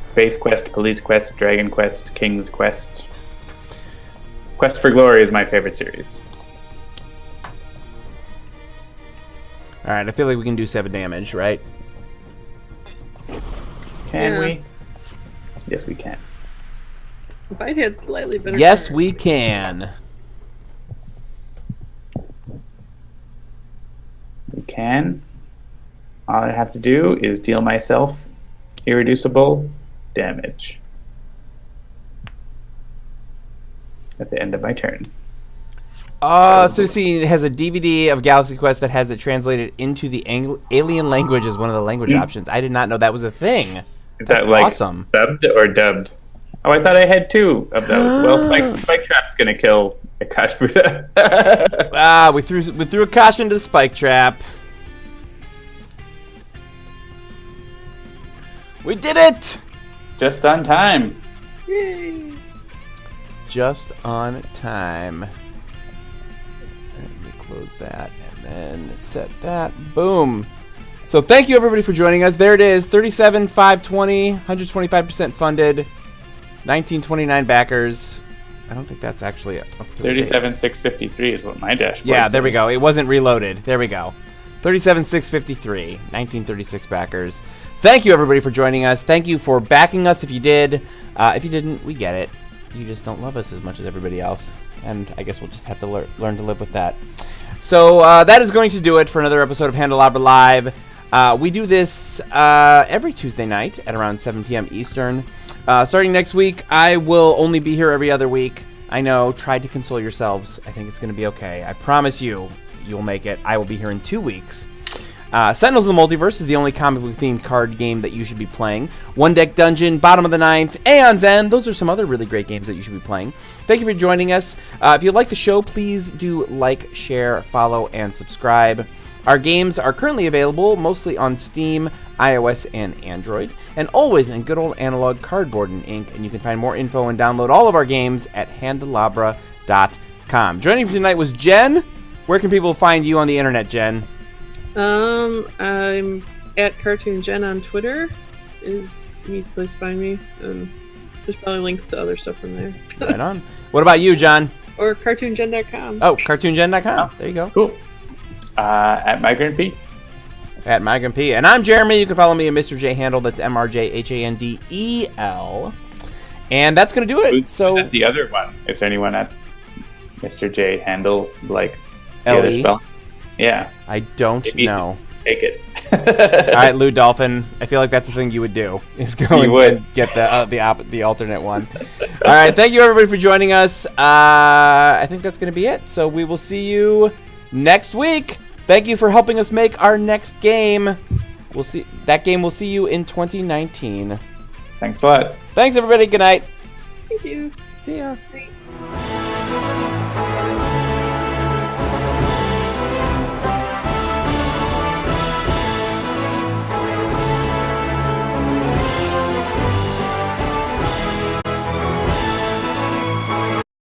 B: Space Quest, Police Quest, Dragon Quest, King's Quest. Quest for Glory is my favorite series.
A: Alright, I feel like we can do 7 damage, right?
B: Can we? Yes, we can.
C: If I'd had slightly better...
A: Yes,
C: cards.
A: we can.
B: We can. All I have to do is deal myself irreducible damage at the end of my turn.
A: So see, it has a DVD of Galaxy Quest that has it translated into the alien language as one of the language options. I did not know that was a thing.
B: Is
A: That's
B: that like
A: awesome.
B: subbed or dubbed? Oh, I thought I had 2 of those. Well, Spike Trap's gonna kill Akash'Bhuta.
A: We threw Akash into the spike trap. We did it!
B: Just on time.
C: Yay!
A: Just on time. Let me close that and then set that. Boom. So thank you everybody for joining us. There it is. 37,520, 125% funded, 1929 backers. I don't think that's actually up to
B: 37,653 is what my dashboard
A: Yeah,
B: says.
A: there we go. It wasn't reloaded. There we go. 37,653, 1936 backers. Thank you everybody for joining us. Thank you for backing us if you did. If you didn't, we get it. You just don't love us as much as everybody else. And I guess we'll just have to learn to live with that. So that is going to do it for another episode of Handelabra Live. We do this every Tuesday night at around 7 p.m. Eastern. Starting next week, I will only be here every other week. I know, try to console yourselves. I think it's going to be okay. I promise you'll make it. I will be here in 2 weeks. Sentinels of the Multiverse is the only comic book themed card game that you should be playing. One Deck Dungeon, Bottom of the Ninth, Aeon's End. Those are some other really great games that you should be playing. Thank you for joining us. If you like the show, please do like, share, follow, and subscribe. Our games are currently available mostly on Steam, iOS, and Android, and always in good old analog cardboard and ink. And you can find more info and download all of our games at Handelabra.com. Joining me tonight was Jen. Where can people find you on the internet, Jen?
C: I'm at Cartoon Jen on Twitter. Is an easy place to find me. There's probably links to other stuff from there.
A: Right on. What about you, John?
C: Or cartoongen.com.
A: Oh, cartoongen.com. There you go.
B: Cool. At Migrant P.
A: At Migrant P. And I'm Jeremy. You can follow me at Mr. J Handel. That's MRJHANDEL. And that's going to do it.
B: Who's
A: So
B: at the other one? Is there anyone at Mr. J Handel, like the
A: LE?
B: other spell? Yeah.
A: I don't
B: Maybe
A: know.
B: Take it.
A: All right, Lou Dolphin. I feel like that's the thing you would do, is go and get the alternate one. All right, thank you everybody for joining us. I think that's going to be it. So we will see you next week. Thank you for helping us make our next game. We'll see you in 2019.
B: Thanks a lot.
A: Thanks everybody. Good night.
C: Thank you.
A: See ya.
C: Bye.